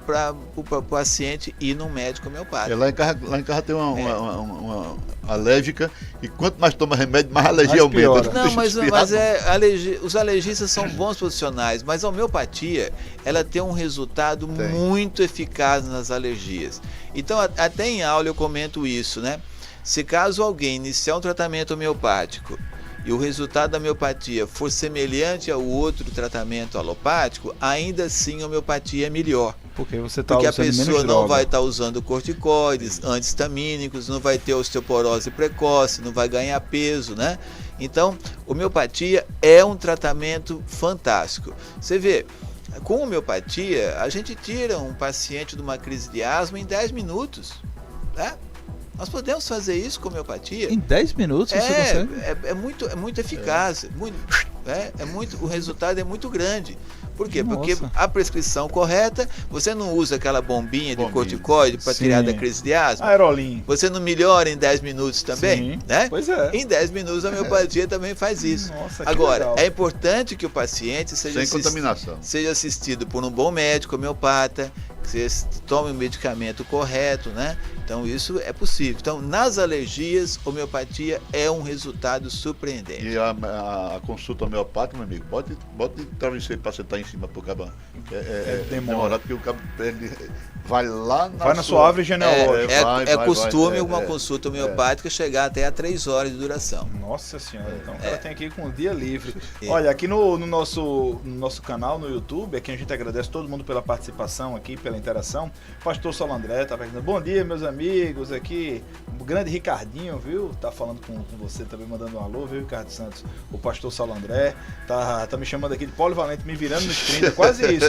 para o paciente ir num médico homeopático. Lá em casa tem uma alérgica e quanto mais toma remédio, mais alergia aumenta. Não, mas os alergistas são bons profissionais, mas a homeopatia ela tem um resultado muito eficaz nas alergias. Então, até em aula eu comento isso, né? Se caso alguém iniciar um tratamento homeopático e o resultado da homeopatia for semelhante ao outro tratamento alopático, ainda assim a homeopatia é melhor. Porque você tá Porque a usando menos pessoa não droga. vai estar usando corticoides, antihistamínicos, não vai ter osteoporose precoce, não vai ganhar peso, né? Então, homeopatia é um tratamento fantástico. Você vê, com homeopatia, a gente tira um paciente de uma crise de asma em 10 minutos, né? Nós podemos fazer isso com homeopatia. Em 10 minutos você consegue? É muito eficaz. O resultado é muito grande. Por quê? Nossa. Porque a prescrição correta, você não usa aquela bombinha de corticoide para tirar da crise de asma. Aerolim. Você não melhora em 10 minutos também, Sim, né? pois é. Em 10 minutos a homeopatia também faz isso. Nossa, que Agora, legal. é importante que o paciente seja seja assistido por um bom médico homeopata, que você tome o medicamento correto, né? Então isso é possível. Então, nas alergias, homeopatia é um resultado surpreendente. E a consulta homeopática, meu amigo, bota travesseiro para sentar em cima pro cabo. Demorado, porque o cabo ele vai lá na sua árvore genealógica. Costume uma consulta homeopática chegar até a 3 horas de duração. Nossa senhora, então o cara tem aqui com o dia livre. Olha, aqui no nosso canal, no YouTube, aqui a gente agradece todo mundo pela participação aqui, pela interação. Pastor Solandré tá perguntando, bom dia meus amigos, aqui o grande Ricardinho, viu? Tá falando com você também, mandando um alô, viu, Ricardo Santos? O pastor Solandré tá me chamando aqui de polivalente, me virando nos 30, quase isso.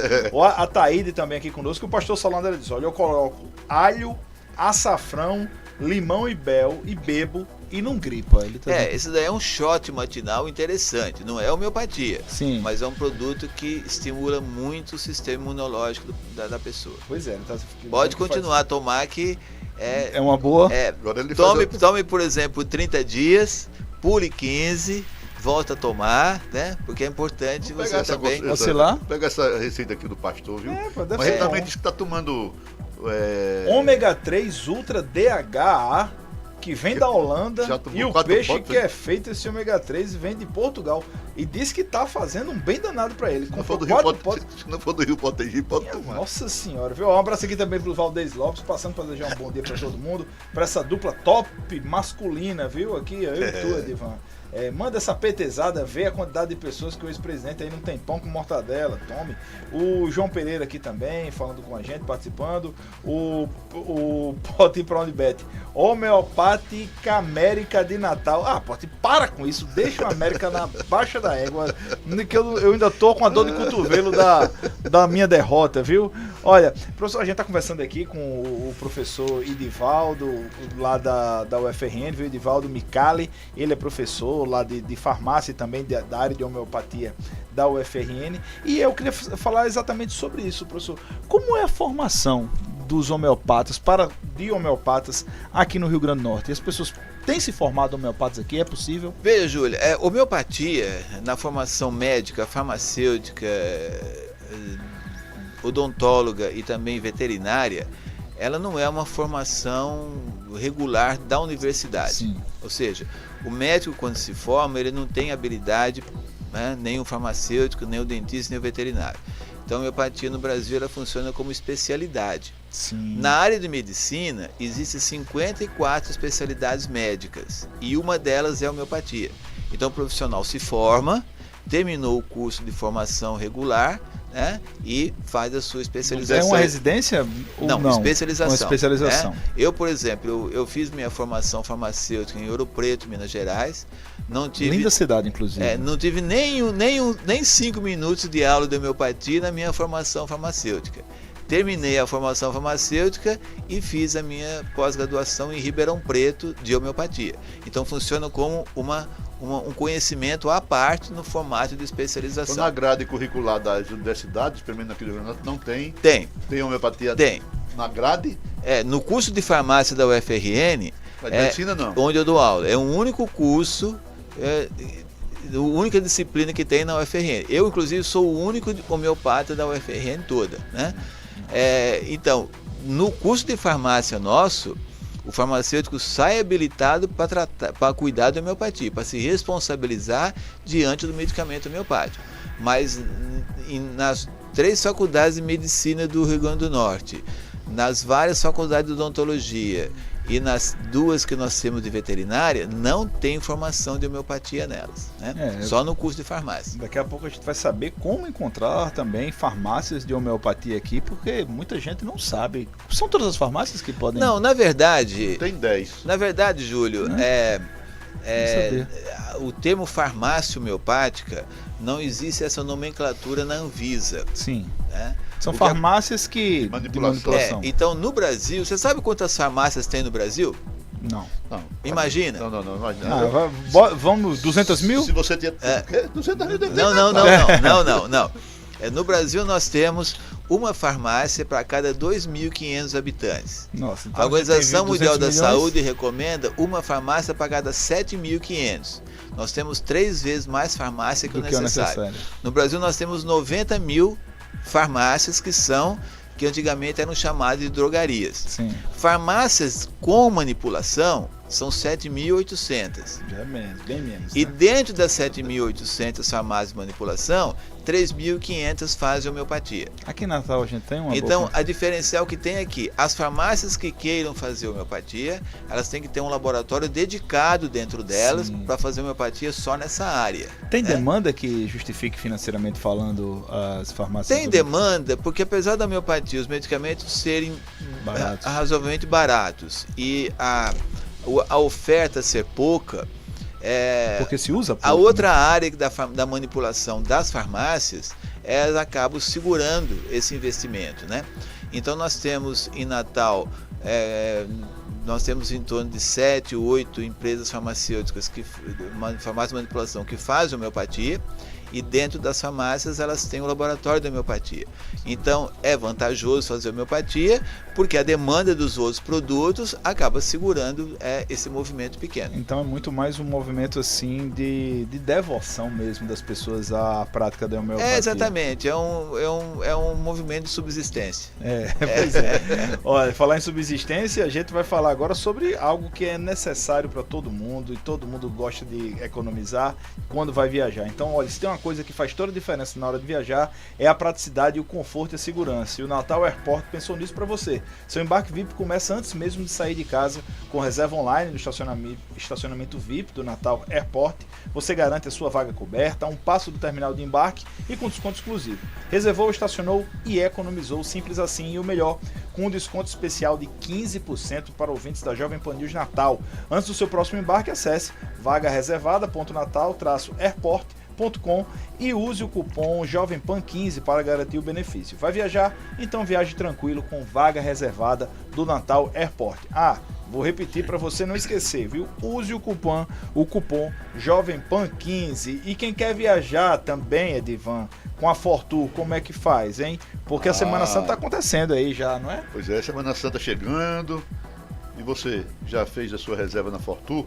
A Taíde também aqui conosco, o pastor Solandré diz, olha, eu coloco alho, açafrão, limão e mel e bebo e não gripa. Ele tá esse daí é um shot matinal interessante, não é homeopatia, sim, mas é um produto que estimula muito o sistema imunológico da pessoa. Pois é, pode continuar a tomar que é uma boa. Tome, por exemplo, 30 dias, pule 15, volta a tomar, né? Porque é importante você também... Pega essa receita aqui do pastor, viu? Mas ele também disse que está tomando... Ômega 3 Ultra DHA, que vem da Holanda, e o peixe que é feito esse ômega 3 vem de Portugal. E diz que tá fazendo um bem danado para ele. Se não for do Rio Potengi, pode tomar. Nossa senhora, viu? Um abraço aqui também pro Valdez Lopes, passando para desejar um bom dia para todo mundo, para essa dupla top masculina, viu? Aqui, eu e tu, Edivan. Manda essa petezada, vê a quantidade de pessoas que o ex-presidente aí não tem pão com mortadela, tome. O João Pereira aqui também, falando com a gente, participando. O Pote pra onde bete. Homeopática América de Natal. Pote, para com isso, deixa a América na baixa da égua, que eu ainda tô com a dor de cotovelo da minha derrota, viu? Olha, professor, a gente tá conversando aqui com o professor Edivaldo, lá da UFRN, viu? Edivaldo Micali, ele é professor lá de farmácia e também da área de homeopatia da UFRN, e eu queria falar exatamente sobre isso, professor. Como é a formação dos homeopatas, de homeopatas aqui no Rio Grande do Norte? As pessoas têm se formado homeopatas aqui? É possível? Veja, Júlia, homeopatia na formação médica, farmacêutica, odontóloga e também veterinária, ela não é uma formação regular da universidade. Sim. Ou seja, o médico, quando se forma, ele não tem habilidade, né, nem o farmacêutico, nem o dentista, nem o veterinário. Então, a homeopatia no Brasil ela funciona como especialidade. Sim. Na área de medicina, existem 54 especialidades médicas e uma delas é a homeopatia. Então, o profissional se forma, terminou o curso de formação regular, né, e faz a sua especialização. É uma residência? Não, especialização. Uma especialização. Né? Eu, por exemplo, eu fiz minha formação farmacêutica em Ouro Preto, Minas Gerais. Não tive, linda cidade, inclusive. Não tive nem 5 minutos de aula de homeopatia na minha formação farmacêutica. Terminei a formação farmacêutica e fiz a minha pós-graduação em Ribeirão Preto de homeopatia. Então funciona como um conhecimento à parte no formato de especialização. Então, na grade curricular das universidades, pelo menos aqui do Rio Grande do Norte, não tem? Tem homeopatia? Tem. Na grade? No curso de farmácia da UFRN, medicina não. Onde eu dou aula. É um único curso, a única disciplina que tem na UFRN. Eu, inclusive, sou o único homeopata da UFRN toda, né? Então, no curso de farmácia nosso, o farmacêutico sai habilitado para cuidar da homeopatia, para se responsabilizar diante do medicamento homeopático. Mas nas 3 faculdades de medicina do Rio Grande do Norte, nas várias faculdades de odontologia E nas 2 que nós temos de veterinária, não tem informação de homeopatia nelas, né? Só no curso de farmácia. Daqui a pouco a gente vai saber como encontrar também farmácias de homeopatia aqui, porque muita gente não sabe. São todas as farmácias que podem... Não, na verdade... Tem 10. Na verdade, Júlio, o termo farmácia homeopática, não existe essa nomenclatura na Anvisa. Sim. Né? São farmácias de manipulação. Então, no Brasil, você sabe quantas farmácias tem no Brasil? Não. Imagina. Não, imagina. Vamos, 200 mil? Se você tinha... 200 mil... Não. No Brasil nós temos uma farmácia para cada 2.500 habitantes. Nossa, então a Organização Mundial da milhões? Saúde recomenda uma farmácia para cada 7.500. Nós temos 3 vezes mais farmácia que o necessário. No Brasil nós temos 90 mil farmácias que antigamente eram chamadas de drogarias. Sim. Farmácias com manipulação são 7.800. Já é menos, bem menos. E dentro das 7.800 farmácias de manipulação, 3.500 fazem homeopatia. Aqui em Natal a gente tem uma Então, a diferencial que tem aqui, as farmácias que queiram fazer homeopatia, elas têm que ter um laboratório dedicado dentro delas para fazer homeopatia só nessa área. Tem demanda que justifique financeiramente falando as farmácias? Tem demanda, porque apesar da homeopatia, os medicamentos serem razoavelmente baratos e a oferta ser pouca, porque se usa pouco, a outra área da manipulação das farmácias, elas acabam segurando esse investimento, né? Então nós temos em Natal, nós temos em torno de 7, 8 empresas farmacêuticas, farmácia de manipulação, que fazem homeopatia, e dentro das farmácias elas têm o laboratório da homeopatia. Então é vantajoso fazer homeopatia, porque a demanda dos outros produtos acaba segurando esse movimento pequeno. Então é muito mais um movimento assim de devoção mesmo das pessoas à prática da homeopatia. Exatamente, é um movimento de subsistência. Pois é. Olha, falar em subsistência, a gente vai falar agora sobre algo que é necessário para todo mundo, e todo mundo gosta de economizar quando vai viajar. Então, olha, se tem uma coisa que faz toda a diferença na hora de viajar, é a praticidade, o conforto e a segurança. E o Natal Airport pensou nisso para você. Seu embarque VIP começa antes mesmo de sair de casa, com reserva online no estacionamento VIP do Natal Airport. Você garante a sua vaga coberta, a um passo do terminal de embarque e com desconto exclusivo. Reservou, estacionou e economizou, simples assim. E o melhor, com um desconto especial de 15% para ouvintes da Jovem Pan News Natal. Antes do seu próximo embarque, acesse vagareservada.natal-airport.com e use o cupom JovemPan15 para garantir o benefício. Vai viajar? Então viaje tranquilo com vaga reservada do Natal Airport. Vou repetir para você não esquecer, viu? Use o cupom JovemPan15. E quem quer viajar também, Edivan, com a Fortur, como é que faz, hein? Porque a Semana Santa está acontecendo aí já, não é? Pois é, Semana Santa chegando. E você já fez a sua reserva na Fortur?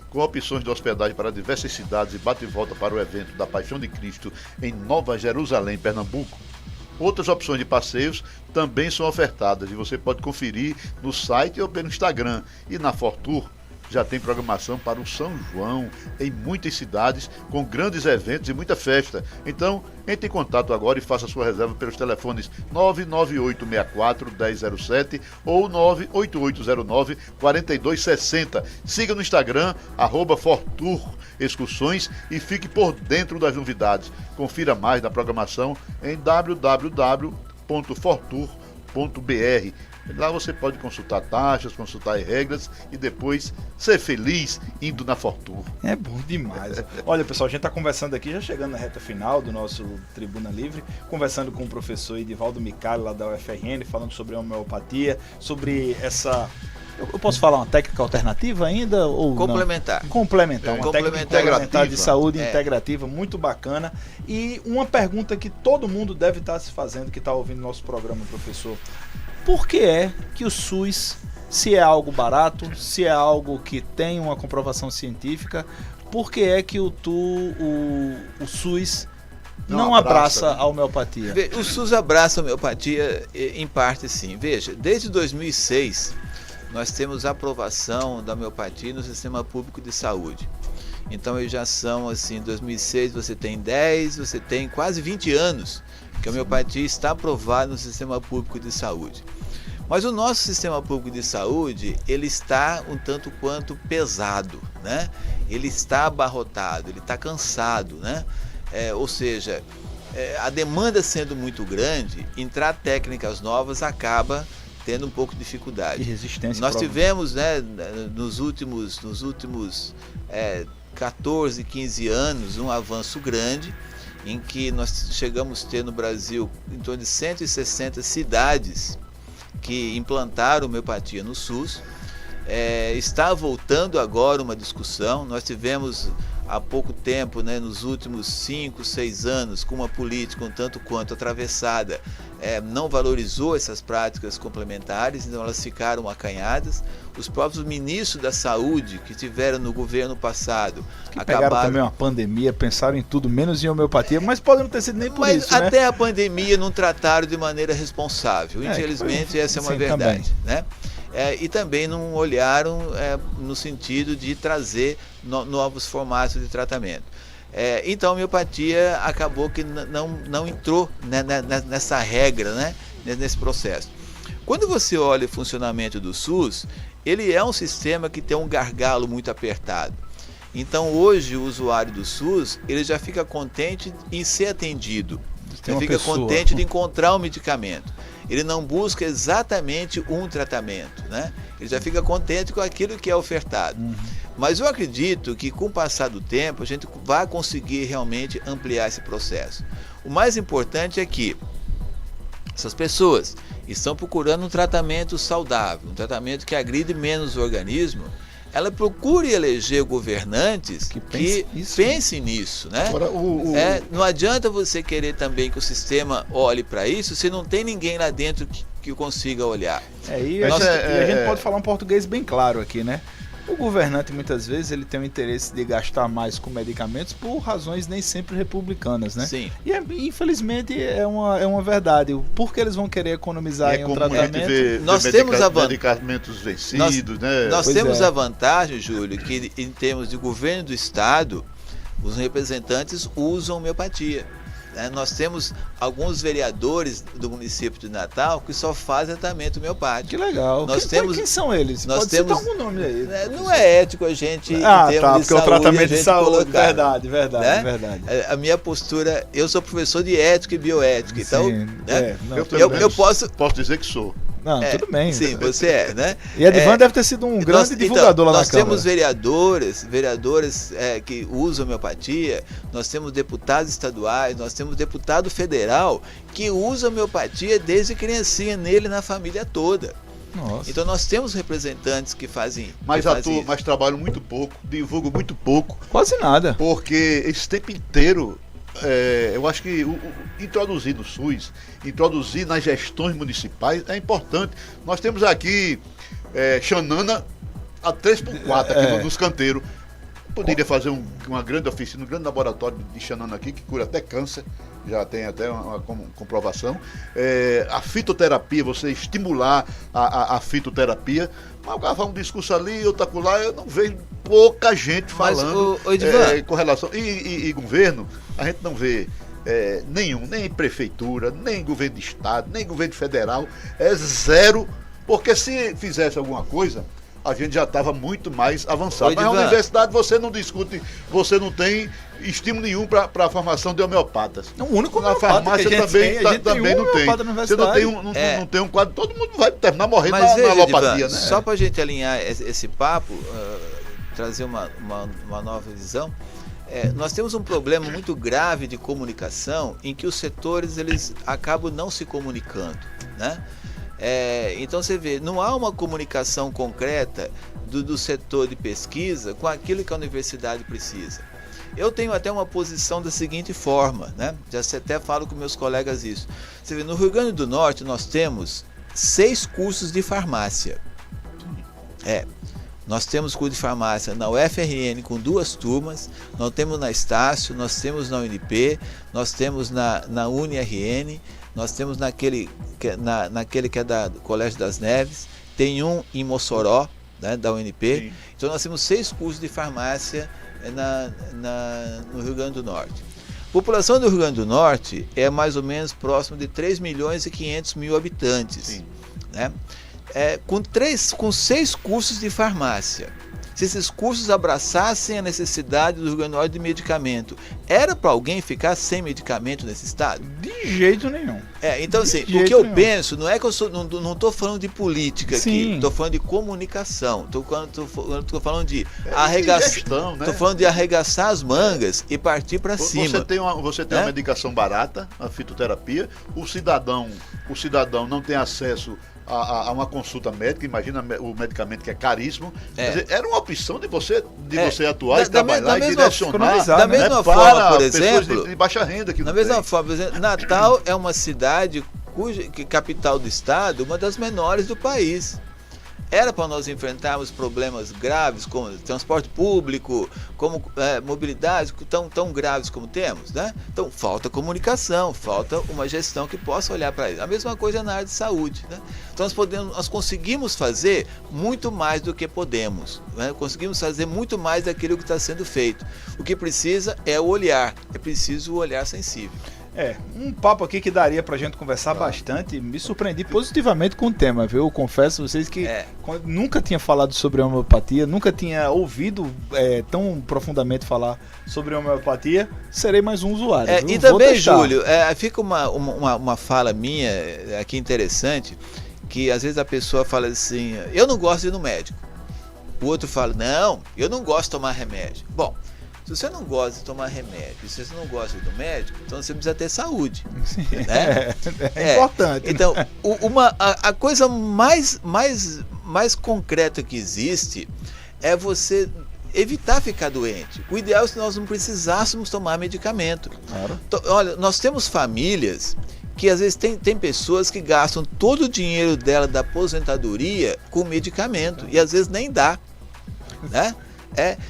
Com opções de hospedagem para diversas cidades e bate e volta para o evento da Paixão de Cristo em Nova Jerusalém, Pernambuco? Outras opções de passeios também são ofertadas e você pode conferir no site ou pelo Instagram. E na Fortur já tem programação para o São João em muitas cidades, com grandes eventos e muita festa. Então, entre em contato agora e faça sua reserva pelos telefones 99864-1007 ou 98809-4260. Siga no Instagram, @Fortur Excursões, e fique por dentro das novidades. Confira mais na programação em www.fortur.br. Lá você pode consultar taxas, consultar regras e depois ser feliz indo na Fortur. É bom demais. Olha, pessoal, a gente está conversando aqui, já chegando na reta final do nosso Tribuna Livre, conversando com o professor Edivaldo Micali, lá da UFRN, falando sobre a homeopatia, sobre essa... Eu posso falar uma técnica alternativa ainda? Ou complementar. Não? Complementar. Uma técnica complementar de saúde integrativa, muito bacana. E uma pergunta que todo mundo deve estar se fazendo, que está ouvindo nosso programa, professor. Por que é que o SUS, se é algo barato, se é algo que tem uma comprovação científica, por que é que o SUS não abraça a homeopatia? O SUS abraça a homeopatia em parte sim. Veja, desde 2006 nós temos a aprovação da homeopatia no sistema público de saúde. Então eles já são assim, em 2006 você tem 10, você tem quase 20 anos que a homeopatia está aprovada no sistema público de saúde. Mas o nosso sistema público de saúde, ele está um tanto quanto pesado, né? Ele está abarrotado, ele está cansado, né? Ou seja, a demanda sendo muito grande, entrar técnicas novas acaba tendo um pouco de dificuldade. E resistência. Nós tivemos, né, nos últimos 14, 15 anos, um avanço grande, em que nós chegamos a ter no Brasil em torno de 160 cidades que implantaram homeopatia no SUS. Está voltando agora uma discussão. Nós tivemos há pouco tempo, né, nos últimos 5, 6 anos, com uma política um tanto quanto atravessada, não valorizou essas práticas complementares, então elas ficaram acanhadas. Os próprios ministros da saúde que tiveram no governo passado pegaram também uma pandemia, pensaram em tudo menos em homeopatia, mas pode não ter sido nem por isso, né? Até a pandemia não trataram de maneira responsável. Infelizmente, essa é uma verdade, né? E também não olharam no sentido de trazer novos formatos de tratamento. Então a homeopatia acabou que não entrou nessa regra, né, nesse processo. Quando você olha o funcionamento do SUS, ele é um sistema que tem um gargalo muito apertado. Então hoje o usuário do SUS, ele já fica contente em ser atendido, ele fica contente de encontrar um medicamento. Ele não busca exatamente um tratamento, né? Ele já fica contente com aquilo que é ofertado. Mas eu acredito que com o passar do tempo a gente vai conseguir realmente ampliar esse processo. O mais importante é que essas pessoas estão procurando um tratamento saudável, um tratamento que agride menos o organismo. Ela procure eleger governantes que pensem nisso, né? Agora, não adianta você querer também que o sistema olhe para isso se não tem ninguém lá dentro que consiga olhar. E a gente pode falar um português bem claro aqui, né? O governante, muitas vezes, ele tem o interesse de gastar mais com medicamentos por razões nem sempre republicanas, né? Sim. E, infelizmente, é uma verdade. Por que eles vão querer economizar em um tratamento? Nós temos medicamentos vencidos, né? Nós temos a vantagem, Júlio, que em termos de governo do Estado, os representantes usam homeopatia. Nós temos alguns vereadores do município de Natal que só fazem tratamento homeopático. Que legal. Quem são eles? Nós temos algum nome aí. Não é ético a gente porque o tratamento de saúde, verdade, né? Verdade. A minha postura, eu sou professor de ética e bioética, então eu posso dizer que sou. Não, tudo bem. Sim, você é, né? E Edvan deve ter sido um grande divulgador lá na Câmara. Nós temos vereadores que usam homeopatia, nós temos deputados estaduais, nós temos deputado federal que usa homeopatia desde criancinha nele, na família toda. Nossa. Então nós temos representantes que fazem. Mas trabalham muito pouco, divulgam muito pouco. Quase nada. Porque esse tempo inteiro. Eu acho que introduzir no SUS, introduzir nas gestões municipais é importante. Nós temos aqui Xanana a 3x4 aqui nos canteiros. Poderia fazer uma grande oficina, um grande laboratório de Xanana aqui, que cura até câncer, já tem até uma comprovação. A fitoterapia, você estimular a fitoterapia. Mas o cara faz um discurso ali, outro acolá, eu não vejo pouca gente falando com relação. E governo, a gente não vê nenhum, nem prefeitura, nem governo de estado, nem governo federal, zero, porque se fizesse alguma coisa, a gente já estava muito mais avançado. Mas na universidade você não discute, você não tem estímulo nenhum para a formação de homeopatas. O único na farmácia também não tem. Você não tem um quadro, todo mundo vai terminar morrendo na alopatia, né? Só para a gente alinhar esse papo, trazer uma nova visão, nós temos um problema muito grave de comunicação em que os setores eles acabam não se comunicando, né? Então você vê, não há uma comunicação concreta do setor de pesquisa com aquilo que a universidade precisa. Eu tenho até uma posição da seguinte forma, né? Já até falo com meus colegas isso. Você vê, no Rio Grande do Norte nós temos 6 cursos de farmácia. Nós temos curso de farmácia na UFRN com 2 turmas, nós temos na Estácio, nós temos na UNP, nós temos na UniRN, nós temos naquele que é do Colégio das Neves, tem um em Mossoró, né, da UNP. Sim. Então nós temos 6 cursos de farmácia no Rio Grande do Norte. A população do Rio Grande do Norte é mais ou menos próximo de 3.500.000 habitantes. Sim. né? Com 6 cursos de farmácia. Se esses cursos abraçassem a necessidade do Rio Grande do Norte de medicamento, era para alguém ficar sem medicamento nesse estado? De jeito nenhum. Então assim, o que eu penso, não é que não estou falando de política aqui, estou falando de comunicação, estou falando de arregaçar, né? Estou falando de arregaçar as mangas e partir para cima. Você tem uma medicação barata, a fitoterapia, o cidadão não tem acesso a uma consulta médica, imagina o medicamento que é caríssimo. Quer dizer, era uma opção de você atuar e trabalhar e direcionar da mesma forma, por exemplo, pessoas de baixa renda que da mesma forma, por exemplo, Natal é uma cidade cuja capital do estado, uma das menores do país. Era para nós enfrentarmos problemas graves como transporte público, como mobilidade, tão graves como temos, né? Então falta comunicação, falta uma gestão que possa olhar para isso. A mesma coisa na área de saúde, né? Então nós conseguimos fazer muito mais do que podemos, né? Conseguimos fazer muito mais daquilo que está sendo feito. O que precisa é o olhar, é preciso o olhar sensível. Um papo aqui que daria pra gente conversar bastante. Me surpreendi positivamente com o tema, viu? Eu confesso a vocês que nunca tinha falado sobre a homeopatia, nunca tinha ouvido tão profundamente falar sobre a homeopatia. Serei mais um usuário. E também, Júlio, fica uma fala minha aqui interessante, que às vezes a pessoa fala assim, eu não gosto de ir no médico. O outro fala, não, eu não gosto de tomar remédio. Bom, se você não gosta de tomar remédio, se você não gosta do médico, então você precisa ter saúde. Sim, né? É importante. Então, a coisa mais concreta que existe é você evitar ficar doente. O ideal é se nós não precisássemos tomar medicamento. Claro. Então, olha, nós temos famílias que às vezes tem pessoas que gastam todo o dinheiro dela da aposentadoria com medicamento e às vezes nem dá, né?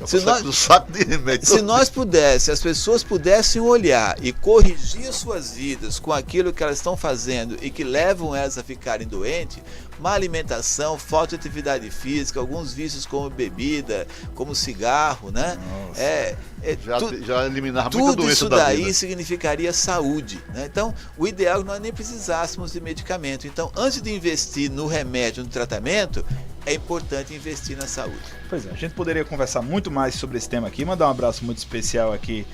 Se nós pudéssemos, as pessoas pudessem olhar e corrigir suas vidas com aquilo que elas estão fazendo e que levam elas a ficarem doentes, má alimentação, falta de atividade física, alguns vícios como bebida, como cigarro, né? Já eliminar muita doença da vida. Tudo isso daí significaria saúde, né? Então, o ideal é que nós nem precisássemos de medicamento. Então, antes de investir no remédio, no tratamento, é importante investir na saúde. Pois é, a gente poderia conversar muito mais sobre esse tema aqui, mandar um abraço muito especial aqui